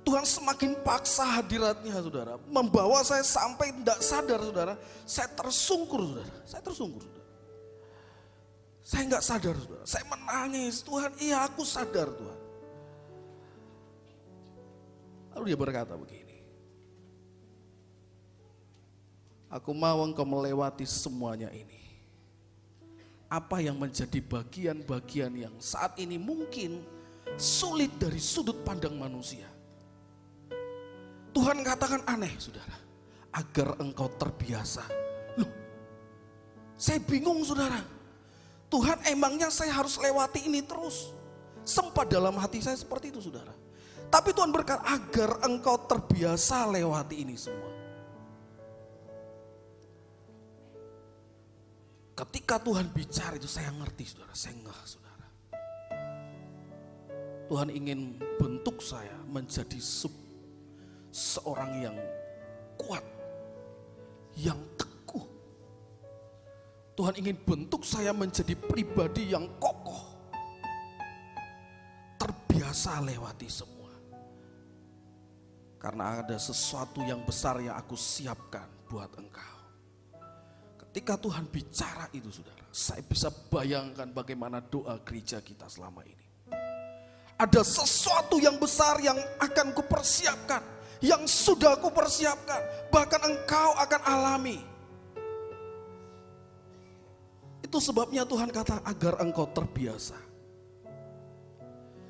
Tuhan semakin paksa hadiratnya saudara, membawa saya sampai tidak sadar saudara, saya tersungkur saudara, saya tersungkur saudara. Saya nggak sadar saudara, saya menangis, Tuhan iya aku sadar Tuhan. Lalu dia berkata begini, aku mau engkau melewati semuanya ini. Apa yang menjadi bagian-bagian yang saat ini mungkin sulit dari sudut pandang manusia. Tuhan katakan aneh saudara, agar engkau terbiasa. Loh, saya bingung saudara. Tuhan emangnya saya harus lewati ini terus? Sempat dalam hati saya seperti itu saudara. Tapi Tuhan berkata agar engkau terbiasa lewati ini semua. Ketika Tuhan bicara itu saya ngerti saudara, saya ngeh saudara. Tuhan ingin bentuk saya menjadi seorang yang kuat, yang teguh. Tuhan ingin bentuk saya menjadi pribadi yang kokoh, terbiasa lewati semua. Karena ada sesuatu yang besar yang aku siapkan buat engkau. Ketika Tuhan bicara itu saudara, saya bisa bayangkan bagaimana doa gereja kita selama ini. Ada sesuatu yang besar yang akan kupersiapkan, yang sudah kupersiapkan, bahkan engkau akan alami. Itu sebabnya Tuhan kata agar engkau terbiasa.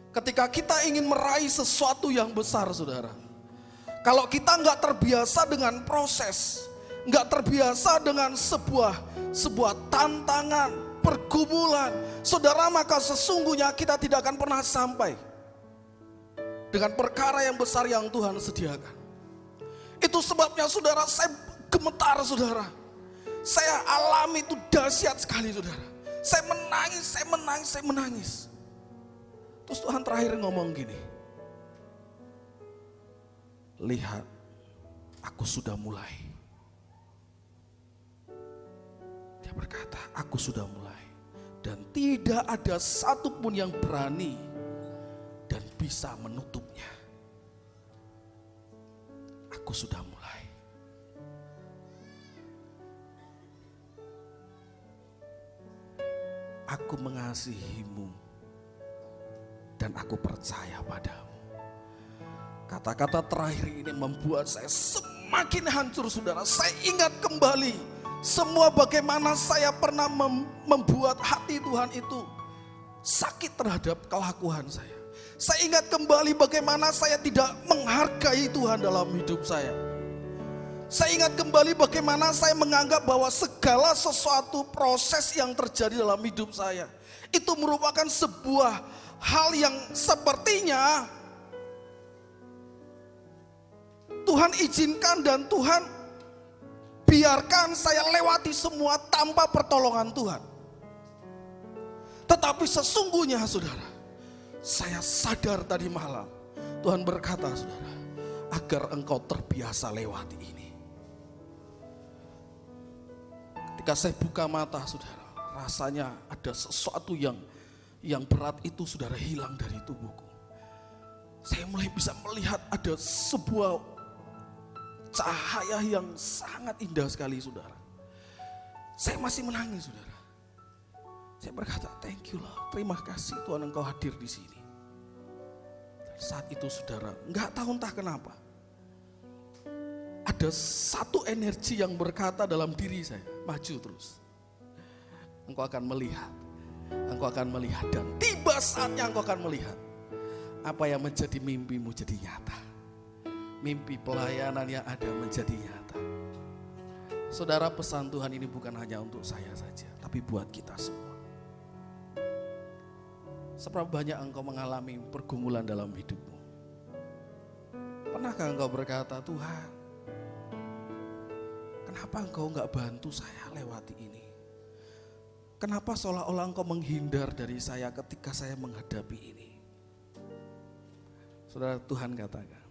Ketika kita ingin meraih sesuatu yang besar saudara, kalau kita nggak terbiasa dengan proses, nggak terbiasa dengan sebuah tantangan, pergumulan, saudara, maka sesungguhnya kita tidak akan pernah sampai dengan perkara yang besar yang Tuhan sediakan. Itu sebabnya saudara, saya gemetar saudara. Saya alami itu dahsyat sekali saudara. Saya menangis. Terus Tuhan terakhir ngomong gini, lihat, aku sudah mulai. Dia berkata, aku sudah mulai. Dan tidak ada satupun yang berani dan bisa menutupnya. Aku sudah mulai. Aku mengasihimu dan aku percaya padamu. Kata-kata terakhir ini membuat saya semakin hancur saudara. Saya ingat kembali semua bagaimana saya pernah membuat hati Tuhan itu sakit terhadap kelakuan saya. Saya ingat kembali bagaimana saya tidak menghargai Tuhan dalam hidup saya. Saya ingat kembali bagaimana saya menganggap bahwa segala sesuatu proses yang terjadi dalam hidup saya itu merupakan sebuah hal yang sepertinya Tuhan izinkan dan Tuhan biarkan saya lewati semua tanpa pertolongan Tuhan. Tetapi sesungguhnya saudara, saya sadar tadi malam Tuhan berkata saudara, agar engkau terbiasa lewati ini. Ketika saya buka mata saudara, rasanya ada sesuatu yang berat itu saudara hilang dari tubuhku. Saya mulai bisa melihat ada sebuah cahaya yang sangat indah sekali saudara. Saya masih menangis saudara. Saya berkata, thank you Lord, terima kasih Tuhan engkau hadir di sini. Dan saat itu saudara, nggak tahu entah kenapa, ada satu energi yang berkata dalam diri saya, maju terus. Engkau akan melihat, dan tiba saatnya engkau akan melihat apa yang menjadi mimpimu jadi nyata. Mimpi pelayanan yang ada menjadi nyata. Saudara, pesan Tuhan ini bukan hanya untuk saya saja, tapi buat kita semua. Seberapa banyak engkau mengalami pergumulan dalam hidupmu? Pernahkah engkau berkata, Tuhan, kenapa engkau enggak bantu saya lewati ini? Kenapa seolah-olah engkau menghindar dari saya ketika saya menghadapi ini? Saudara, Tuhan katakan,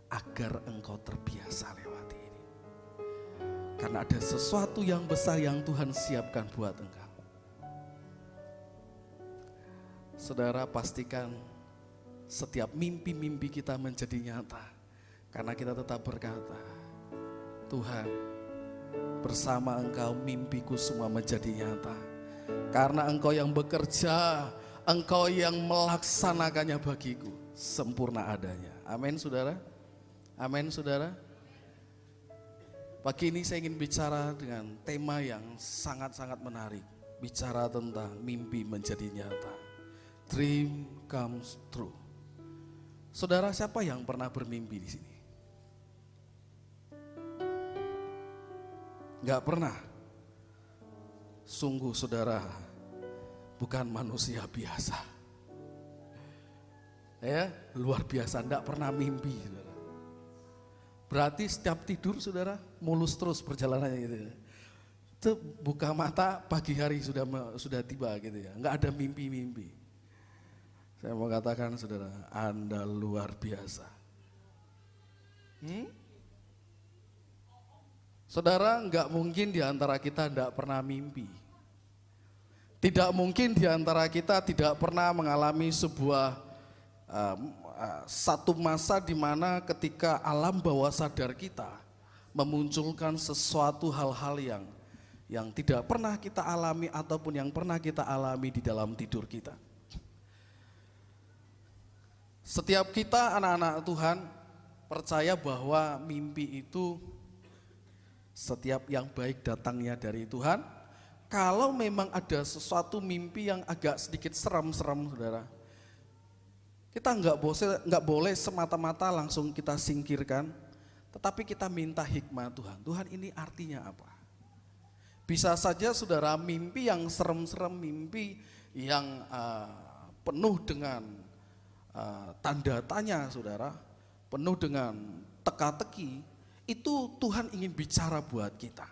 agar engkau terbiasa lewati ini. Karena ada sesuatu yang besar yang Tuhan siapkan buat engkau. Saudara, pastikan setiap mimpi-mimpi kita menjadi nyata. Karena kita tetap berkata, Tuhan, bersama engkau mimpiku semua menjadi nyata. Karena engkau yang bekerja, engkau yang melaksanakannya bagiku, sempurna adanya. Amin saudara. Amin saudara. Pagi ini saya ingin bicara dengan tema yang sangat-sangat menarik. Bicara tentang mimpi menjadi nyata. Dream comes true. Saudara, siapa yang pernah bermimpi di sini? Enggak pernah. Sungguh saudara, bukan manusia biasa. Ya, luar biasa, enggak pernah mimpi saudara. Berarti setiap tidur saudara mulus terus perjalanannya gitu ya. Itu buka mata pagi hari sudah tiba gitu ya. Enggak ada mimpi-mimpi. Saya mau katakan saudara, Anda luar biasa. Saudara, enggak mungkin di antara kita enggak pernah mimpi. Tidak mungkin di antara kita tidak pernah mengalami sebuah satu masa di mana ketika alam bawah sadar kita memunculkan sesuatu hal-hal yang tidak pernah kita alami ataupun yang pernah kita alami di dalam tidur kita. Setiap kita anak-anak Tuhan percaya bahwa mimpi itu setiap yang baik datangnya dari Tuhan. Kalau memang ada sesuatu mimpi yang agak sedikit seram-seram, saudara, kita nggak boleh semata-mata langsung kita singkirkan, tetapi kita minta hikmah Tuhan. Tuhan, ini artinya apa? Bisa saja saudara mimpi yang serem-serem, mimpi yang penuh dengan tanda tanya, saudara, penuh dengan teka-teki, itu Tuhan ingin bicara buat kita.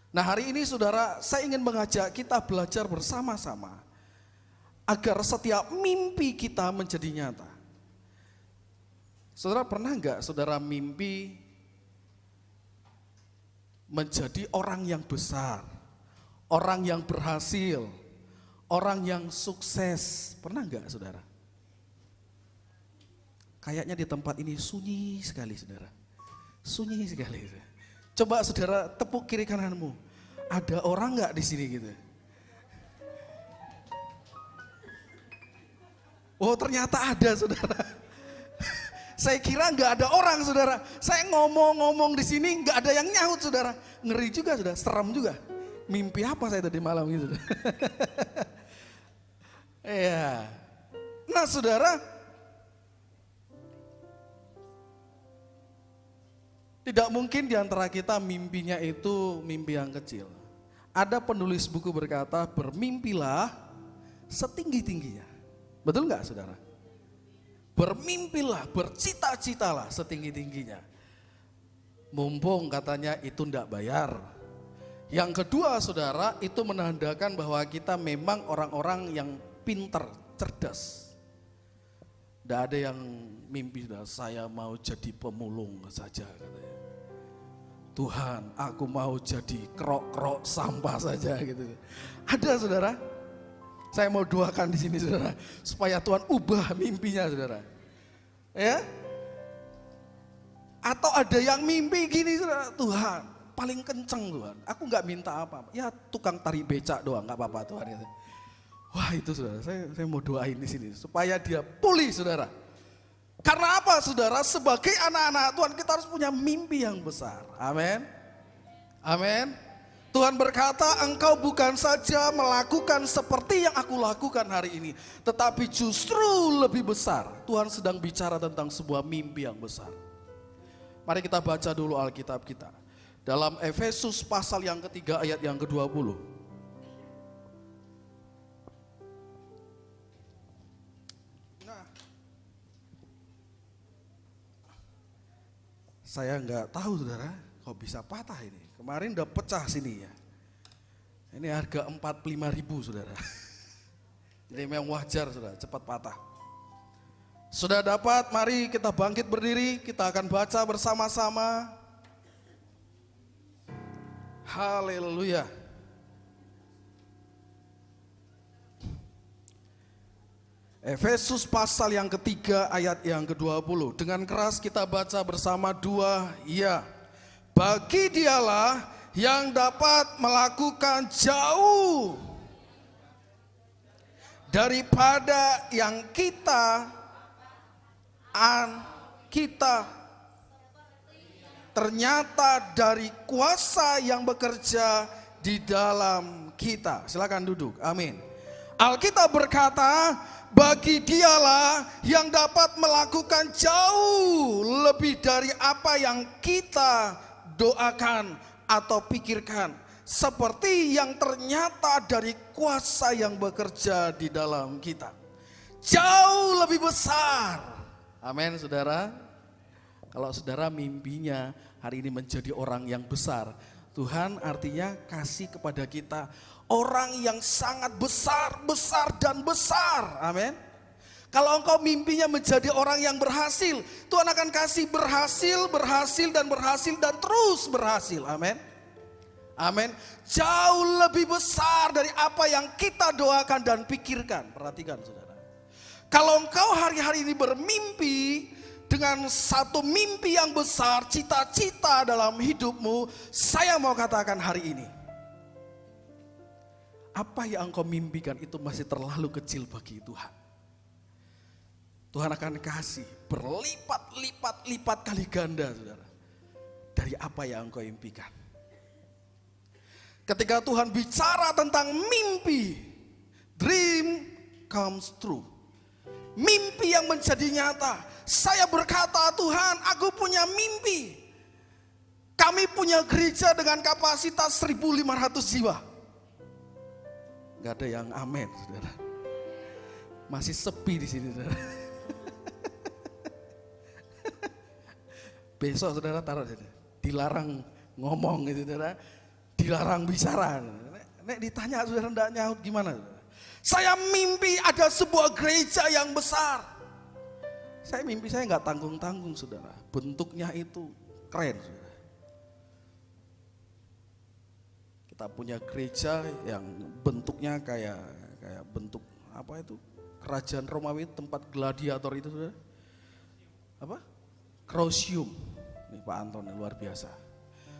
Nah, hari ini saudara, saya ingin mengajak kita belajar bersama-sama agar setiap mimpi kita menjadi nyata. Saudara, pernah enggak saudara mimpi menjadi orang yang besar, orang yang berhasil, orang yang sukses? Pernah enggak saudara? Kayaknya di tempat ini sunyi sekali, saudara. Sunyi sekali. Coba saudara tepuk kiri kananmu. Ada orang enggak di sini gitu? Oh, ternyata ada, saudara. Saya kira enggak ada orang, saudara. Saya ngomong-ngomong di sini enggak ada yang nyaut, saudara. Ngeri juga, saudara. Seram juga. Mimpi apa saya tadi malam gitu? Iya. Nah, saudara, tidak mungkin di antara kita mimpinya itu mimpi yang kecil. Ada penulis buku berkata, bermimpilah setinggi-tingginya. Betul enggak saudara? Bermimpilah, bercita-citalah setinggi-tingginya. Mumpung katanya itu enggak bayar. Yang kedua saudara, itu menandakan bahwa kita memang orang-orang yang pintar, cerdas. Tidak ada yang mimpi, saya mau jadi pemulung saja katanya. Tuhan, aku mau jadi kerok-kerok sampah saja gitu. Ada saudara? Saya mau doakan di sini saudara, supaya Tuhan ubah mimpinya saudara. Ya? Atau ada yang mimpi gini saudara, Tuhan, paling kenceng Tuhan. Aku nggak minta apa-apa. Ya tukang tarik becak doang, nggak apa-apa Tuhan. Wah itu saudara, saya mau doain di sini supaya dia pulih saudara. Karena apa saudara? Sebagai anak-anak Tuhan kita harus punya mimpi yang besar. Amin. Amin. Tuhan berkata, engkau bukan saja melakukan seperti yang aku lakukan hari ini, tetapi justru lebih besar. Tuhan sedang bicara tentang sebuah mimpi yang besar. Mari kita baca dulu Alkitab kita. Dalam Efesus pasal yang ketiga ayat yang ke-20. Saya nggak tahu saudara, kok bisa patah ini. Kemarin udah pecah sini ya. Ini harga 45.000 saudara. Jadi memang wajar saudara, cepat patah. Sudah dapat, mari kita bangkit berdiri, kita akan baca bersama-sama. Haleluya. Efesus pasal yang ketiga ayat yang ke-20. Dengan keras kita baca bersama dua, ya. Bagi dialah yang dapat melakukan jauh daripada yang kita ternyata dari kuasa yang bekerja di dalam kita. Silakan duduk. Amin. Alkitab berkata, bagi dialah yang dapat melakukan jauh lebih dari apa yang kita doakan atau pikirkan, seperti yang ternyata dari kuasa yang bekerja di dalam kita. Jauh lebih besar. Amin saudara. Kalau saudara mimpinya hari ini menjadi orang yang besar, Tuhan artinya kasih kepada kita orang yang sangat besar, besar dan besar. Amin. Kalau engkau mimpinya menjadi orang yang berhasil, Tuhan akan kasih berhasil, berhasil dan berhasil dan terus berhasil. Amin. Amin. Jauh lebih besar dari apa yang kita doakan dan pikirkan. Perhatikan saudara. Kalau engkau hari-hari ini bermimpi dengan satu mimpi yang besar, cita-cita dalam hidupmu, saya mau katakan hari ini, apa yang engkau mimpikan itu masih terlalu kecil bagi Tuhan. Tuhan akan kasih berlipat-lipat kali ganda, saudara, dari apa yang engkau impikan. Ketika Tuhan bicara tentang mimpi, dream comes true. Mimpi yang menjadi nyata. Saya berkata, Tuhan, aku punya mimpi. Kami punya gereja dengan kapasitas 1.500 jiwa. Gak ada yang amin, saudara. Masih sepi di sini, saudara. Besok saudara taruh, dilarang ngomong gitu, saudara. Dilarang bicara. Nek ditanya saudara enggak nyaut gimana? Saya mimpi ada sebuah gereja yang besar. Saya mimpi saya enggak tanggung-tanggung, saudara. Bentuknya itu keren, saudara. Kita punya gereja yang bentuknya kayak bentuk apa itu? Kerajaan Romawi, tempat gladiator itu, saudara. Apa? Colosseum. Ini Pak Anton luar biasa.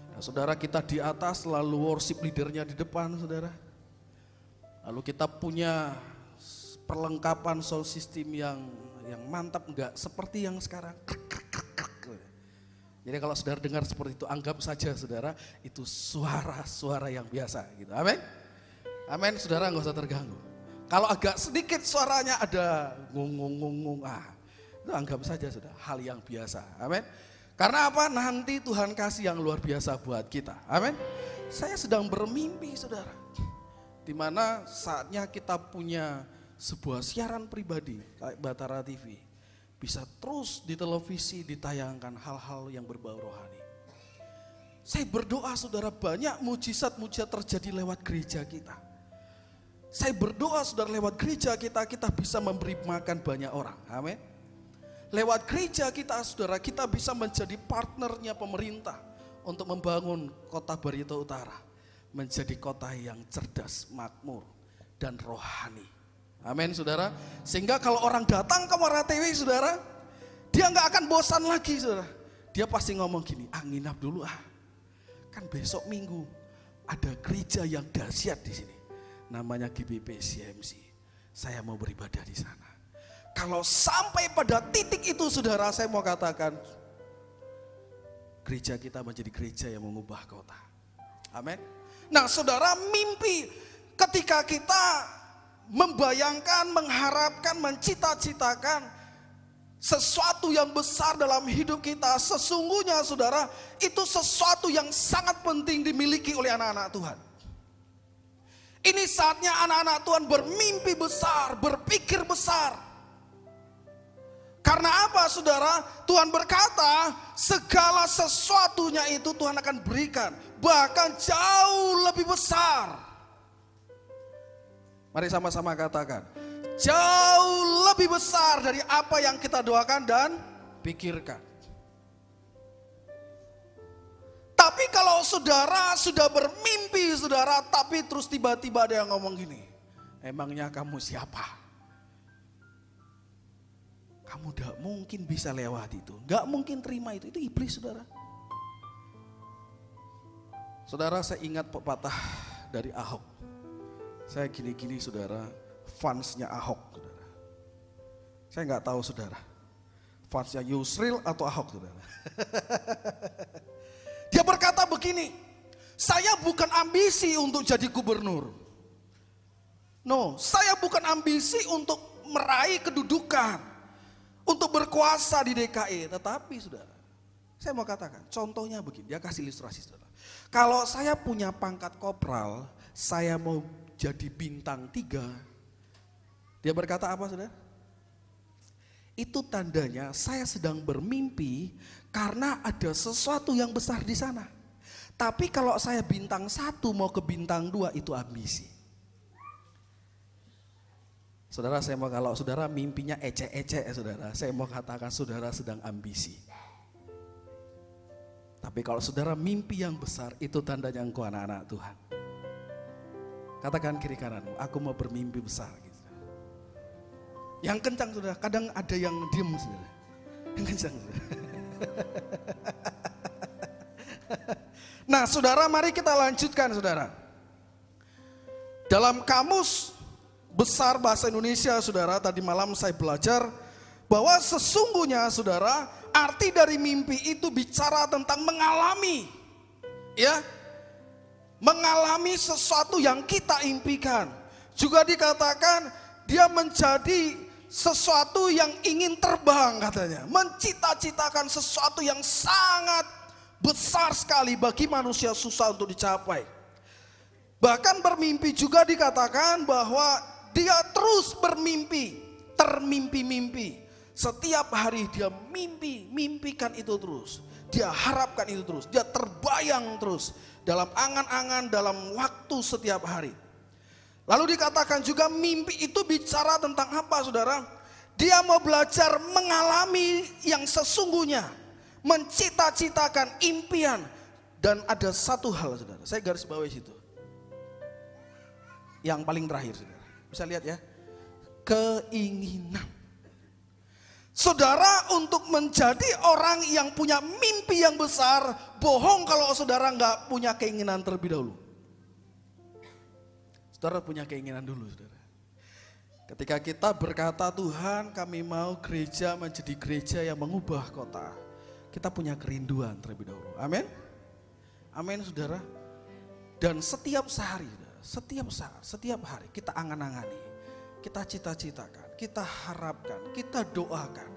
Nah, saudara, kita di atas, lalu worship leadernya di depan, saudara. Lalu kita punya perlengkapan sound system yang mantap, enggak seperti yang sekarang. Jadi kalau saudara dengar seperti itu, anggap saja saudara itu suara-suara yang biasa gitu. Amin. Amin, saudara, enggak usah terganggu. Kalau agak sedikit suaranya ada ngung, itu anggap saja sudah hal yang biasa. Amin. Karena apa? Nanti Tuhan kasih yang luar biasa buat kita. Amin. Saya sedang bermimpi, saudara, di mana saatnya kita punya sebuah siaran pribadi kayak Batara TV, bisa terus di televisi ditayangkan hal-hal yang berbau rohani. Saya berdoa, saudara, banyak mujizat-mujizat terjadi lewat gereja kita. Saya berdoa, saudara, lewat gereja kita bisa memberi makan banyak orang. Amin. Lewat gereja kita, saudara, kita bisa menjadi partnernya pemerintah untuk membangun kota Barito Utara menjadi kota yang cerdas, makmur, dan rohani. Amin, saudara. Sehingga kalau orang datang ke Muara TV, saudara, dia nggak akan bosan lagi, saudara. Dia pasti ngomong gini, nginap dulu kan besok Minggu ada gereja yang dahsyat di sini, namanya GBP CMC. Saya mau beribadah di sana. Kalau sampai pada titik itu, saudara, saya mau katakan gereja kita menjadi gereja yang mengubah kota. Amin. Nah, saudara, mimpi ketika kita membayangkan, mengharapkan, mencita-citakan sesuatu yang besar dalam hidup kita, sesungguhnya, saudara, itu sesuatu yang sangat penting dimiliki oleh anak-anak Tuhan. Ini saatnya anak-anak Tuhan bermimpi besar, berpikir besar. Karena apa, saudara? Tuhan berkata, segala sesuatunya itu Tuhan akan berikan, bahkan jauh lebih besar. Mari sama-sama katakan, jauh lebih besar dari apa yang kita doakan dan pikirkan. Tapi kalau saudara sudah bermimpi, saudara, tapi terus tiba-tiba ada yang ngomong gini, emangnya kamu siapa? Kamu tidak mungkin bisa lewat itu, gak mungkin terima itu iblis, saudara. Saudara, saya ingat pepatah dari Ahok. Saya gini-gini, saudara, fansnya Ahok, saudara. Saya gak tahu, saudara, fansnya Yusril atau Ahok, saudara. Dia berkata begini, saya bukan ambisi untuk jadi gubernur. No, saya bukan ambisi untuk meraih kedudukan, untuk berkuasa di DKI, tetapi, saudara, saya mau katakan, contohnya begini, dia kasih ilustrasi, saudara. Kalau saya punya pangkat kopral, saya mau jadi bintang 3, dia berkata apa, saudara? Itu tandanya saya sedang bermimpi karena ada sesuatu yang besar di sana. Tapi kalau saya bintang 1 mau ke bintang 2, itu ambisi. Saudara, saya mau, kalau saudara mimpinya ecek-ecek, saudara, saya mau katakan saudara sedang ambisi. Tapi kalau saudara mimpi yang besar, itu tandanya engkau anak-anak Tuhan. Katakan kiri kananmu, aku mau bermimpi besar. Gitu. Yang kencang saudara, kadang ada yang diem saudara. Yang kencang saudara. Nah saudara, mari kita lanjutkan saudara. Dalam kamus besar bahasa Indonesia saudara, tadi malam saya belajar bahwa sesungguhnya saudara, arti dari mimpi itu bicara tentang mengalami, ya, mengalami sesuatu yang kita impikan. Juga dikatakan dia menjadi sesuatu yang ingin terbang katanya, mencita-citakan sesuatu yang sangat besar sekali bagi manusia susah untuk dicapai. Bahkan bermimpi juga dikatakan bahwa dia terus bermimpi, termimpi-mimpi. Setiap hari dia mimpikan itu terus. Dia harapkan itu terus, dia terbayang terus dalam angan-angan dalam waktu setiap hari. Lalu dikatakan juga mimpi itu bicara tentang apa saudara? Dia mau belajar mengalami yang sesungguhnya, mencita-citakan impian. Dan ada satu hal saudara, saya garis bawahi situ. Yang paling terakhir saudara, bisa lihat ya, keinginan. Saudara, untuk menjadi orang yang punya mimpi yang besar, bohong kalau saudara nggak punya keinginan terlebih dahulu. Saudara punya keinginan dulu saudara. Ketika kita berkata Tuhan kami mau gereja menjadi gereja yang mengubah kota, kita punya kerinduan terlebih dahulu. Amin. Amin saudara. Dan setiap sehari, setiap saat, setiap hari kita angan-angani, kita cita-citakan, kita harapkan, kita doakan.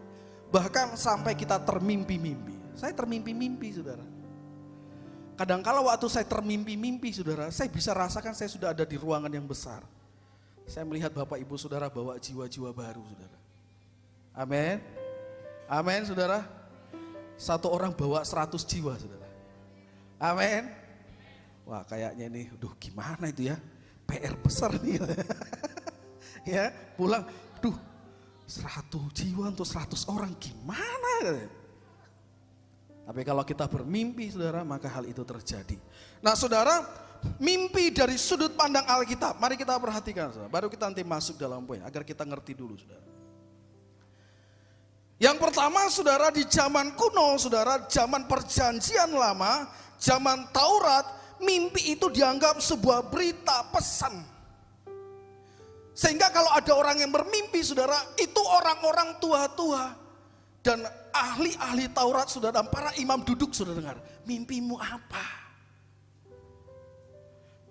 Bahkan sampai kita termimpi-mimpi. Saya termimpi-mimpi saudara. Kadang-kala waktu saya termimpi-mimpi saudara, saya bisa rasakan saya sudah ada di ruangan yang besar. Saya melihat Bapak Ibu saudara bawa jiwa-jiwa baru saudara. Amin. Amin saudara. Satu orang bawa 100 jiwa saudara. Amin. Wah kayaknya ini, gimana itu ya, PR besar nih. Ya pulang, 100 jiwa untuk 100 orang gimana? Tapi kalau kita bermimpi saudara, maka hal itu terjadi. Nah saudara, mimpi dari sudut pandang Alkitab, mari kita perhatikan saudara. Baru kita nanti masuk dalam poin, agar kita ngerti dulu saudara. Yang pertama saudara, di zaman kuno saudara, zaman perjanjian lama, zaman Taurat, mimpi itu dianggap sebuah berita pesan. Sehingga kalau ada orang yang bermimpi saudara, itu orang-orang tua-tua dan ahli-ahli Taurat saudara, dan para imam duduk saudara dengar, mimpimu apa?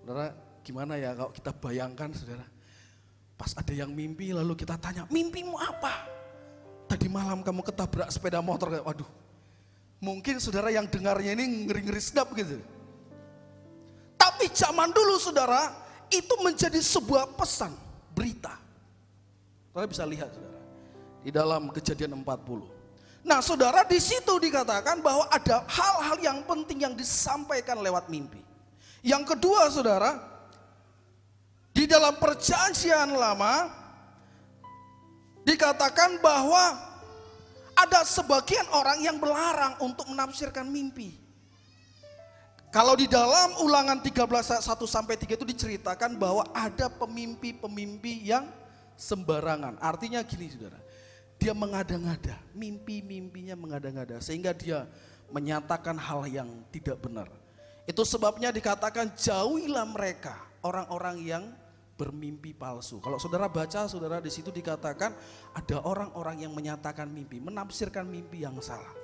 Saudara, gimana ya kalau kita bayangkan saudara, pas ada yang mimpi lalu kita tanya, mimpimu apa? Tadi malam kamu ketabrak sepeda motor, waduh. Mungkin saudara yang dengarnya ini ngeri-ngeri sedap gitu. Tapi zaman dulu saudara, itu menjadi sebuah pesan, berita. Saudara bisa lihat saudara, di dalam Kejadian 40. Nah saudara, di situ dikatakan bahwa ada hal-hal yang penting yang disampaikan lewat mimpi. Yang kedua saudara, di dalam perjanjian lama, dikatakan bahwa ada sebagian orang yang melarang untuk menafsirkan mimpi. Kalau di dalam Ulangan 13 ayat 1 sampai 3 itu diceritakan bahwa ada pemimpi-pemimpi yang sembarangan. Artinya gini saudara, dia mengada-ngada, mimpi-mimpinya mengada-ngada sehingga dia menyatakan hal yang tidak benar. Itu sebabnya dikatakan jauhilah mereka, orang-orang yang bermimpi palsu. Kalau saudara baca saudara, di situ dikatakan ada orang-orang yang menyatakan mimpi, menafsirkan mimpi yang salah.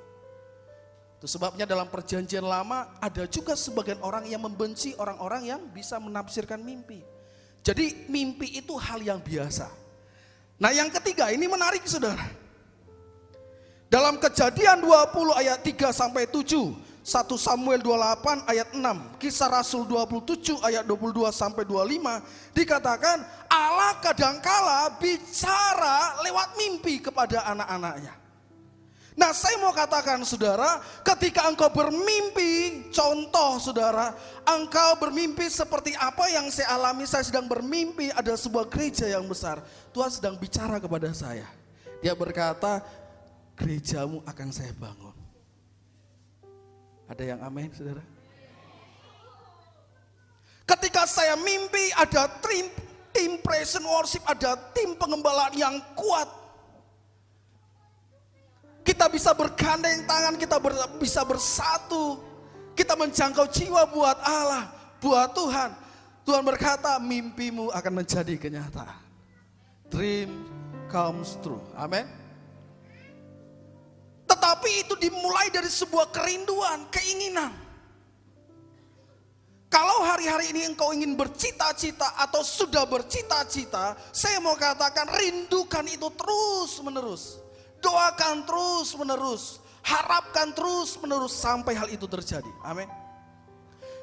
Itu sebabnya dalam perjanjian lama ada juga sebagian orang yang membenci orang-orang yang bisa menafsirkan mimpi. Jadi mimpi itu hal yang biasa. Nah yang ketiga ini menarik saudara. Dalam Kejadian 20 ayat 3 sampai 7, 1 Samuel 28 ayat 6, Kisah Rasul 27 ayat 22 sampai 25 dikatakan Allah kadangkala bicara lewat mimpi kepada anak-anaknya. Nah saya mau katakan saudara, ketika engkau bermimpi, contoh saudara, engkau bermimpi seperti apa yang saya alami, saya sedang bermimpi ada sebuah gereja yang besar. Tuhan sedang bicara kepada saya. Dia berkata, gerejamu akan saya bangun. Ada yang amin saudara? Ketika saya mimpi ada tim praise and worship, ada tim pengembalaan yang kuat. Kita bisa bergandeng tangan, kita bisa bersatu. Kita menjangkau jiwa buat Allah, buat Tuhan. Tuhan berkata, mimpimu akan menjadi kenyataan. Dream comes true. Amin. Tetapi itu dimulai dari sebuah kerinduan, keinginan. Kalau hari-hari ini engkau ingin bercita-cita atau sudah bercita-cita, saya mau katakan rindukan itu terus menerus. Doakan terus menerus. Harapkan terus menerus sampai hal itu terjadi. Amin.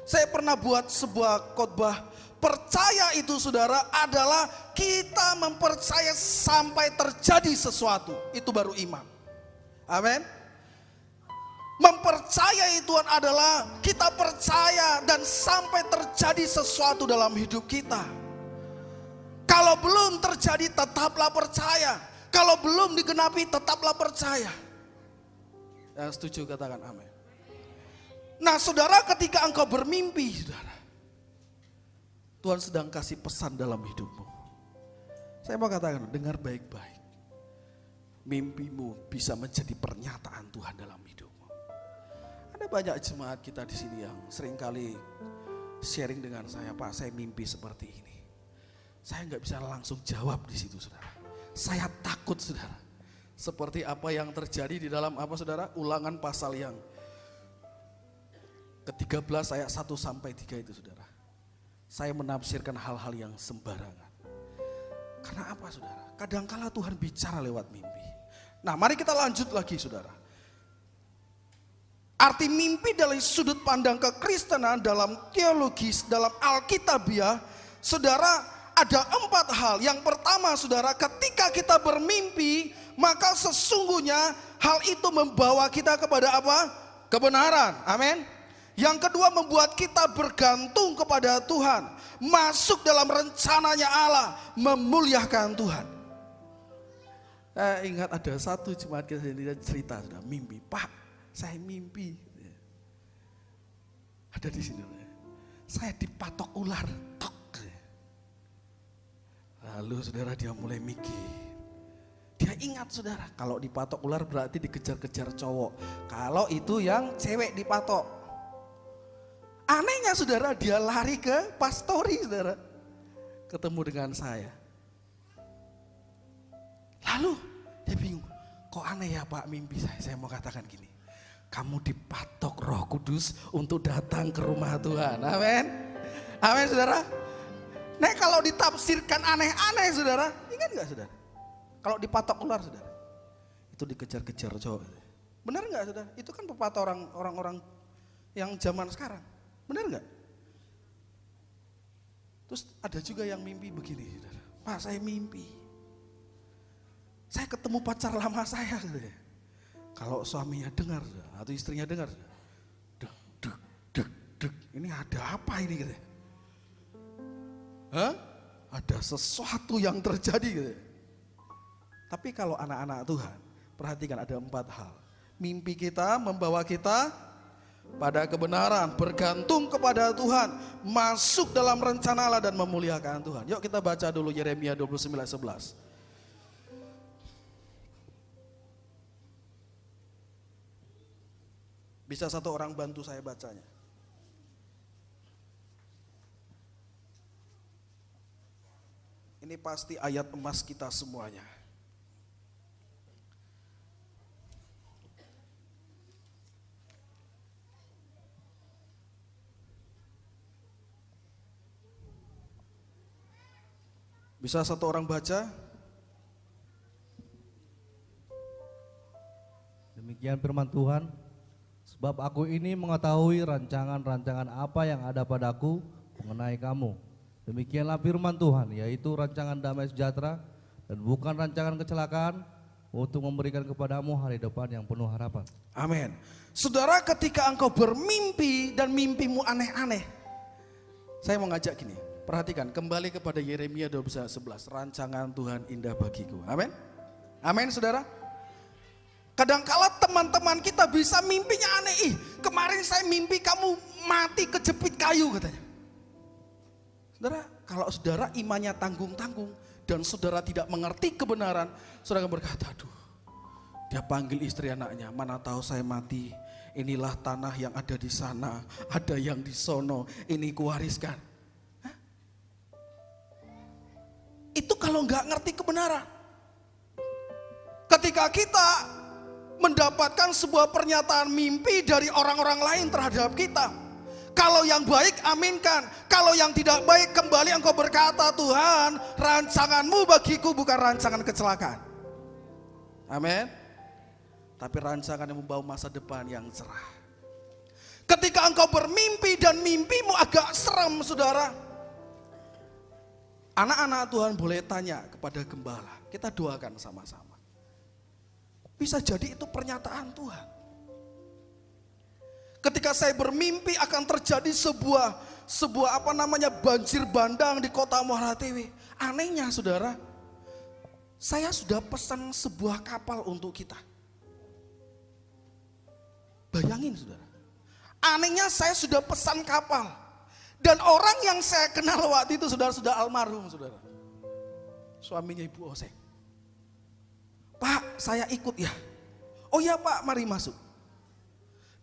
Saya pernah buat sebuah khotbah. Percaya itu saudara adalah kita mempercaya sampai terjadi sesuatu. Itu baru iman. Amin. Mempercayai Tuhan adalah kita percaya dan sampai terjadi sesuatu dalam hidup kita. Kalau belum terjadi tetaplah percaya. Kalau belum digenapi tetaplah percaya. Yang setuju katakan amin. Nah saudara, ketika engkau bermimpi saudara, Tuhan sedang kasih pesan dalam hidupmu. Saya mau katakan, dengar baik-baik. Mimpimu bisa menjadi pernyataan Tuhan dalam hidupmu. Ada banyak jemaat kita di sini yang seringkali sharing dengan saya, Pak, saya mimpi seperti ini. Saya nggak bisa langsung jawab di situ, saudara. Saya takut, saudara. Seperti apa yang terjadi di dalam apa, saudara? Ulangan pasal yang ke-13 ayat 1 sampai 3 itu, saudara. Saya menafsirkan hal-hal yang sembarangan. Karena apa, saudara? Kadangkala Tuhan bicara lewat mimpi. Nah, mari kita lanjut lagi, saudara. Arti mimpi dari sudut pandang kekristenan dalam teologis, dalam Alkitabiah, saudara, ada 4 hal. Yang pertama, saudara, ketika kita bermimpi, maka sesungguhnya hal itu membawa kita kepada apa? Kebenaran. Amin. Yang kedua, membuat kita bergantung kepada Tuhan, masuk dalam rencananya Allah, memuliakan Tuhan. Ingat ada satu jemaat kita cerita, sudah mimpi, Pak, saya mimpi. Ada di sini. Saya dipatok ular. Tok. Lalu saudara dia mulai mikir. Dia ingat saudara, kalau dipatok ular berarti dikejar-kejar cowok. Kalau itu yang cewek dipatok. Anehnya saudara, dia lari ke pastori saudara. Ketemu dengan saya. Lalu dia bingung, kok aneh ya Pak mimpi saya. Saya mau katakan gini, kamu dipatok Roh Kudus untuk datang ke rumah Tuhan. Amin. Amin saudara. Nah kalau ditafsirkan aneh-aneh saudara, ingat gak saudara? Kalau dipatok ular saudara, itu dikejar-kejar cowok. Benar gak saudara? Itu kan pepatah orang-orang yang zaman sekarang. Benar gak? Terus ada juga yang mimpi begini saudara. Pak saya mimpi, saya ketemu pacar lama saya saudara. Kalau suaminya dengar atau istrinya dengar, deg, deg, deg, deg, ini ada apa ini gitu? Hah? Ada sesuatu yang terjadi gitu. Tapi kalau anak-anak Tuhan, perhatikan ada 4 hal. Mimpi kita membawa kita pada kebenaran, bergantung kepada Tuhan, masuk dalam rencana Allah dan memuliakan Tuhan. Yuk kita baca dulu Yeremia 29:11. Bisa satu orang bantu saya bacanya? Ini pasti ayat emas kita semuanya. Bisa satu orang baca? Demikian firman Tuhan, sebab aku ini mengetahui rancangan-rancangan apa yang ada padaku mengenai kamu. Demikianlah firman Tuhan, yaitu rancangan damai sejahtera dan bukan rancangan kecelakaan, untuk memberikan kepadamu hari depan yang penuh harapan. Amin. Saudara, ketika engkau bermimpi dan mimpimu aneh-aneh, saya mau ngajak gini, perhatikan kembali kepada Yeremia 29:11, rancangan Tuhan indah bagiku. Amin. Amin saudara. Kadangkala teman-teman kita bisa mimpinya aneh. Kemarin saya mimpi kamu mati kejepit kayu katanya. Saudara, kalau saudara imannya tanggung-tanggung dan saudara tidak mengerti kebenaran, saudara akan berkata, aduh Dia panggil istri anaknya, mana tahu saya mati. Inilah tanah yang ada di sana, ada yang di sono, ini kuwariskan. Hah? Itu kalau nggak ngerti kebenaran. Ketika kita mendapatkan sebuah pernyataan mimpi dari orang-orang lain terhadap kita, kalau yang baik aminkan, kalau yang tidak baik kembali engkau berkata, Tuhan, rancanganmu bagiku bukan rancangan kecelakaan. Amin. Tapi rancangan yang membawa masa depan yang cerah. Ketika engkau bermimpi dan mimpimu agak seram, saudara, anak-anak Tuhan boleh tanya kepada gembala. Kita doakan sama-sama. Bisa jadi itu pernyataan Tuhan. Ketika saya bermimpi akan terjadi sebuah banjir bandang di kota Muara Tewe. Anehnya saudara, saya sudah pesan sebuah kapal untuk kita. Bayangin saudara, anehnya saya sudah pesan kapal. Dan orang yang saya kenal waktu itu sudah almarhum saudara. Suaminya Ibu Oseng. Pak, saya ikut ya. Oh ya Pak, mari masuk.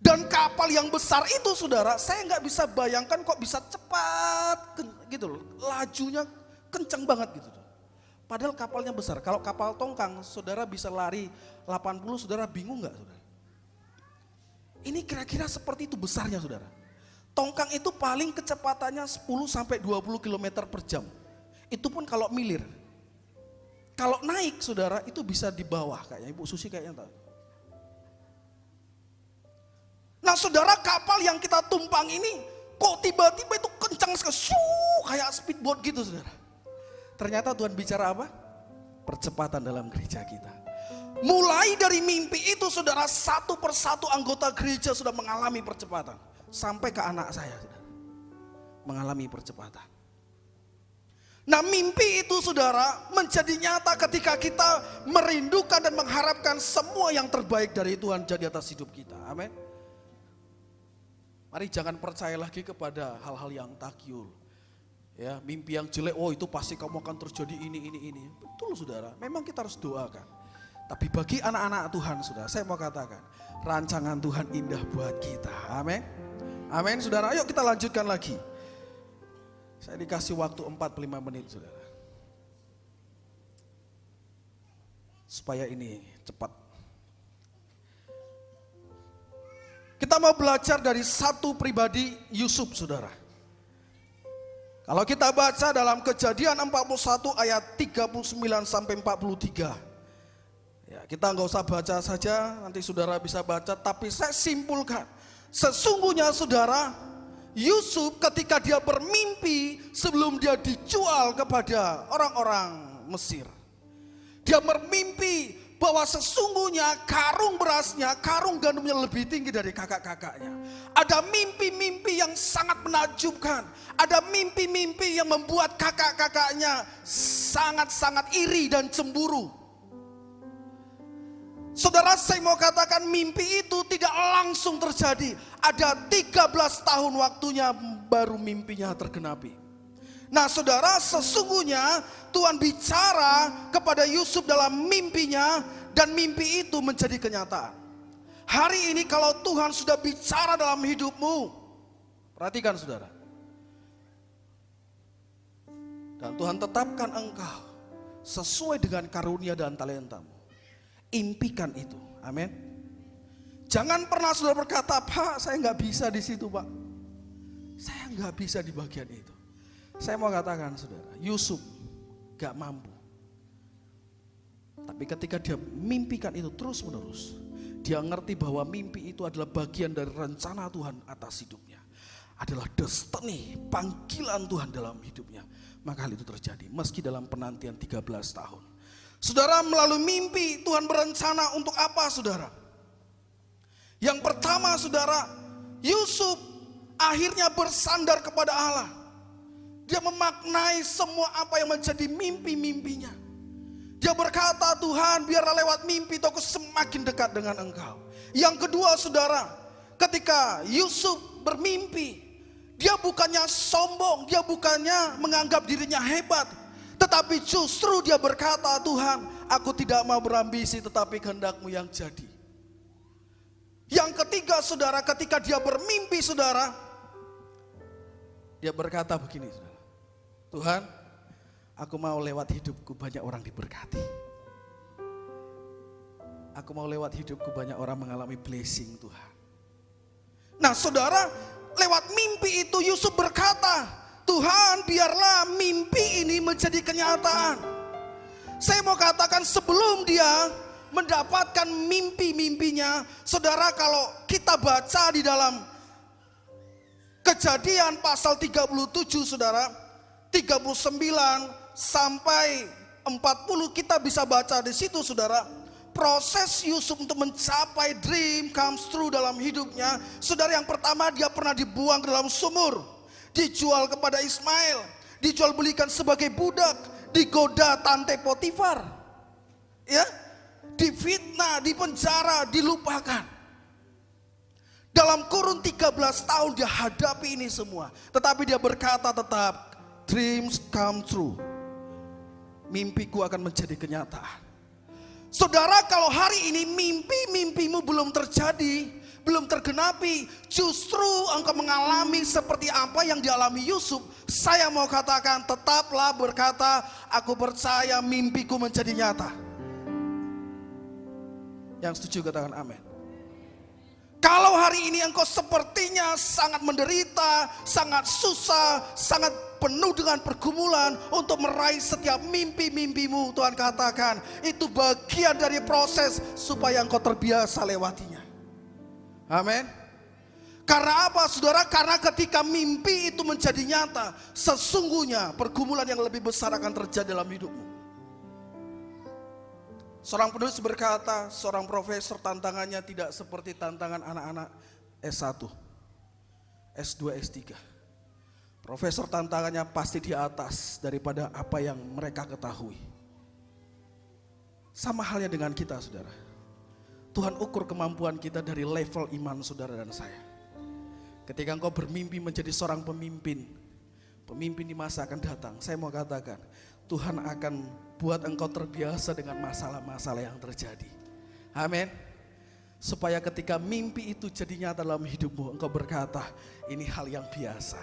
Dan kapal yang besar itu saudara, saya nggak bisa bayangkan kok bisa cepat gitu loh. Lajunya kencang banget gitu. Padahal kapalnya besar. Kalau kapal tongkang saudara bisa lari 80, saudara bingung nggak saudara? Ini kira-kira seperti itu besarnya saudara. Tongkang itu paling kecepatannya 10 sampai 20 km per jam. Itu pun kalau milir. Kalau naik saudara itu bisa di bawah kayaknya, Ibu Susi kayaknya tahu. Nah saudara, kapal yang kita tumpang ini kok tiba-tiba itu kencang sekali, kayak speedboat gitu saudara. Ternyata Tuhan bicara apa? Percepatan dalam gereja kita. Mulai dari mimpi itu saudara, satu persatu anggota gereja sudah mengalami percepatan. Sampai ke anak saya saudara, mengalami percepatan. Nah mimpi itu saudara menjadi nyata ketika kita merindukan dan mengharapkan semua yang terbaik dari Tuhan jadi atas hidup kita. Amin. Mari jangan percaya lagi kepada hal-hal yang takyul. Ya, mimpi yang jelek, oh itu pasti kamu akan terjadi ini. Betul saudara, memang kita harus doakan. Tapi bagi anak-anak Tuhan saudara, saya mau katakan, rancangan Tuhan indah buat kita. Amin. Amin saudara, ayo kita lanjutkan lagi. Saya dikasih waktu 45 menit saudara. Supaya ini cepat. Kita mau belajar dari satu pribadi Yusuf saudara. Kalau kita baca dalam Kejadian 41 ayat 39 sampai 43. Ya, kita nggak usah baca saja, nanti saudara bisa baca. Tapi saya simpulkan, sesungguhnya saudara, Yusuf ketika dia bermimpi sebelum dia dijual kepada orang-orang Mesir, dia bermimpi bahwa sesungguhnya karung berasnya, karung gandumnya lebih tinggi dari kakak-kakaknya. Ada mimpi-mimpi yang sangat menakjubkan. Ada mimpi-mimpi yang membuat kakak-kakaknya sangat-sangat iri dan cemburu. Saudara, saya mau katakan mimpi itu tidak langsung terjadi. Ada 13 tahun waktunya baru mimpinya tergenapi. Nah saudara, sesungguhnya Tuhan bicara kepada Yusuf dalam mimpinya dan mimpi itu menjadi kenyataan. Hari ini kalau Tuhan sudah bicara dalam hidupmu, perhatikan saudara. Dan Tuhan tetapkan engkau sesuai dengan karunia dan talentamu. Impikan itu, amin. Jangan pernah saudara berkata, Pak saya nggak bisa di situ Pak. Saya nggak bisa di bagian itu. Saya mau katakan saudara, Yusuf gak mampu. Tapi ketika dia mimpikan itu terus menerus, dia ngerti bahwa mimpi itu adalah bagian dari rencana Tuhan atas hidupnya. Adalah destiny, panggilan Tuhan dalam hidupnya. Maka hal itu terjadi, meski dalam penantian 13 tahun. Saudara, melalui mimpi Tuhan berencana untuk apa saudara? Yang pertama saudara, Yusuf akhirnya bersandar kepada Allah. Dia memaknai semua apa yang menjadi mimpi-mimpinya. Dia berkata, Tuhan biarlah lewat mimpi itu aku semakin dekat dengan engkau. Yang kedua saudara, ketika Yusuf bermimpi, dia bukannya sombong, dia bukannya menganggap dirinya hebat. Tetapi justru dia berkata, Tuhan aku tidak mau berambisi tetapi kehendak-Mu yang jadi. Yang ketiga saudara, ketika dia bermimpi saudara, dia berkata begini saudara, Tuhan, aku mau lewat hidupku banyak orang diberkati. Aku mau lewat hidupku banyak orang mengalami blessing Tuhan. Nah saudara, lewat mimpi itu Yusuf berkata, Tuhan biarlah mimpi ini menjadi kenyataan. Saya mau katakan sebelum dia mendapatkan mimpi-mimpinya, saudara, kalau kita baca di dalam Kejadian pasal 37 saudara, 39 sampai 40 kita bisa baca di situ saudara. Proses Yusuf untuk mencapai dream comes true dalam hidupnya. Saudara, yang pertama dia pernah dibuang ke dalam sumur, dijual kepada Ismail, dijual belikan sebagai budak, digoda tante Potifar, ya, difitnah, dipenjara, dilupakan. Dalam kurun 13 tahun dia hadapi ini semua. Tetapi dia berkata tetap, dreams come true. Mimpiku akan menjadi kenyataan. Saudara, kalau hari ini mimpi-mimpimu belum terjadi, belum tergenapi, justru engkau mengalami seperti apa yang dialami Yusuf, saya mau katakan tetaplah berkata, aku percaya mimpiku menjadi nyata. Yang setuju katakan amin. Kalau hari ini engkau sepertinya sangat menderita, sangat susah, sangat penuh dengan pergumulan untuk meraih setiap mimpi-mimpimu, Tuhan katakan itu bagian dari proses supaya engkau terbiasa lewatinya. Amin. Karena apa saudara? Karena ketika mimpi itu menjadi nyata, sesungguhnya pergumulan yang lebih besar akan terjadi dalam hidupmu. Seorang penulis berkata, seorang profesor tantangannya tidak seperti tantangan anak-anak S1, S2, S3. Profesor tantangannya pasti di atas daripada apa yang mereka ketahui. Sama halnya dengan kita saudara. Tuhan ukur kemampuan kita dari level iman saudara dan saya. Ketika engkau bermimpi menjadi seorang pemimpin, pemimpin di masa akan datang, saya mau katakan, Tuhan akan buat engkau terbiasa dengan masalah-masalah yang terjadi. Amin. Supaya ketika mimpi itu jadi nyata dalam hidupmu, engkau berkata, ini hal yang biasa,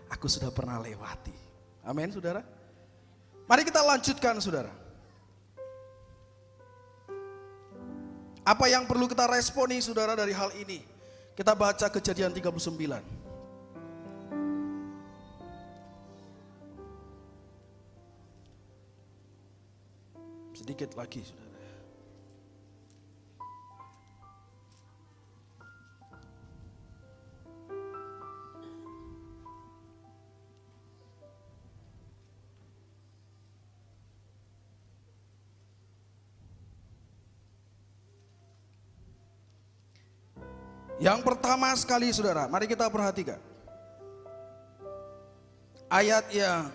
aku sudah pernah lewati. Amin saudara. Mari kita lanjutkan saudara. Apa yang perlu kita responi saudara dari hal ini? Kita baca Kejadian 39. Sedikit lagi saudara. Yang pertama sekali saudara, mari kita perhatikan ayat yang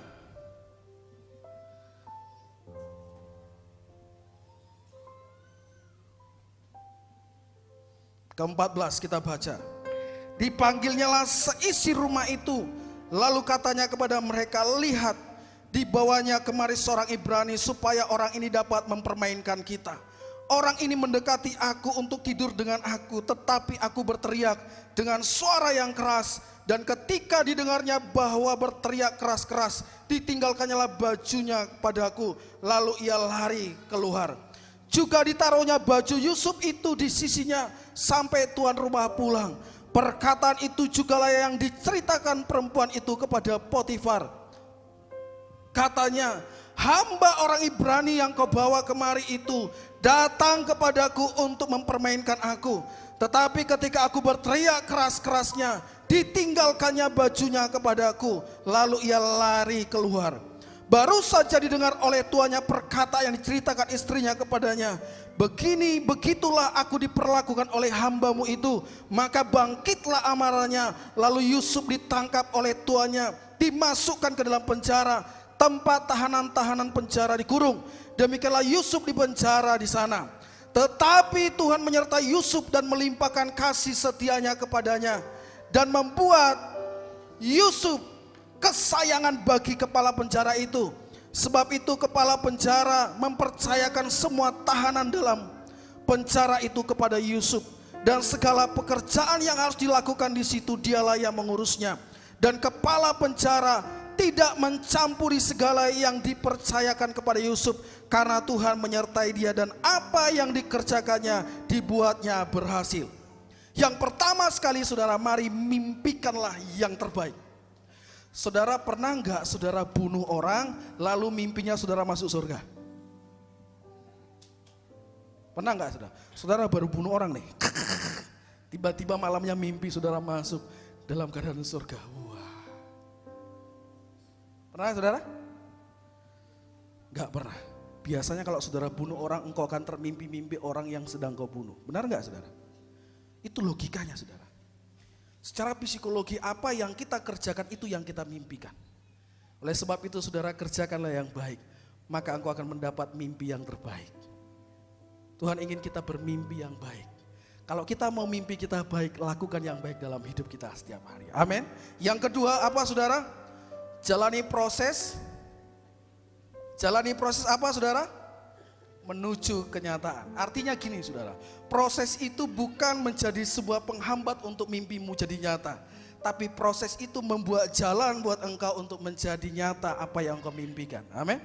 ke-14 kita baca. Dipanggilnyalah seisi rumah itu, lalu katanya kepada mereka, lihat, dibawanya kemari seorang Ibrani supaya orang ini dapat mempermainkan kita. Orang ini mendekati aku untuk tidur dengan aku, tetapi aku berteriak dengan suara yang keras, dan ketika didengarnya bahwa berteriak keras-keras, ditinggalkannya bajunya padaku, lalu ia lari keluar. Juga ditaruhnya baju Yusuf itu di sisinya sampai tuan rumah pulang. Perkataan itu jugalah yang diceritakan perempuan itu kepada Potifar. Katanya, hamba orang Ibrani yang kau bawa kemari itu datang kepadaku untuk mempermainkan aku. Tetapi ketika aku berteriak keras-kerasnya, ditinggalkannya bajunya kepadaku, lalu ia lari keluar. Baru saja didengar oleh tuannya perkataan yang diceritakan istrinya kepadanya. Begitulah aku diperlakukan oleh hambamu itu. Maka bangkitlah amarahnya. Lalu Yusuf ditangkap oleh tuannya, dimasukkan ke dalam penjara, tempat tahanan-tahanan penjara dikurung. Demikianlah Yusuf di penjara di sana. Tetapi Tuhan menyertai Yusuf dan melimpahkan kasih setianya kepadanya, dan membuat Yusuf kesayangan bagi kepala penjara itu, Sebab itu kepala penjara mempercayakan semua tahanan dalam penjara itu kepada Yusuf, dan segala pekerjaan yang harus dilakukan di situ dialah yang mengurusnya. Dan kepala penjara tidak mencampuri segala yang dipercayakan kepada Yusuf, karena Tuhan menyertai dia dan apa yang dikerjakannya dibuatnya berhasil. Yang pertama sekali saudara, mari mimpikanlah yang terbaik. Saudara pernah enggak saudara bunuh orang lalu mimpinya saudara masuk surga? Pernah enggak saudara? Saudara baru bunuh orang nih, tiba-tiba malamnya mimpi saudara masuk dalam keadaan surga. Wah. Pernah saudara? Enggak pernah. Biasanya kalau saudara bunuh orang, engkau akan termimpi-mimpi orang yang sedang kau bunuh. Benar enggak saudara? Itu logikanya saudara. Secara psikologi apa yang kita kerjakan itu yang kita mimpikan. Oleh sebab itu saudara, kerjakanlah yang baik, maka engkau akan mendapat mimpi yang terbaik. Tuhan ingin kita bermimpi yang baik. Kalau kita mau mimpi kita baik, lakukan yang baik dalam hidup kita setiap hari. Amin. Yang kedua apa saudara? Jalani proses apa saudara? Menuju kenyataan. Artinya gini saudara, proses itu bukan menjadi sebuah penghambat untuk mimpimu jadi nyata, tapi proses itu membuat jalan buat engkau untuk menjadi nyata apa yang engkau mimpikan. Amin.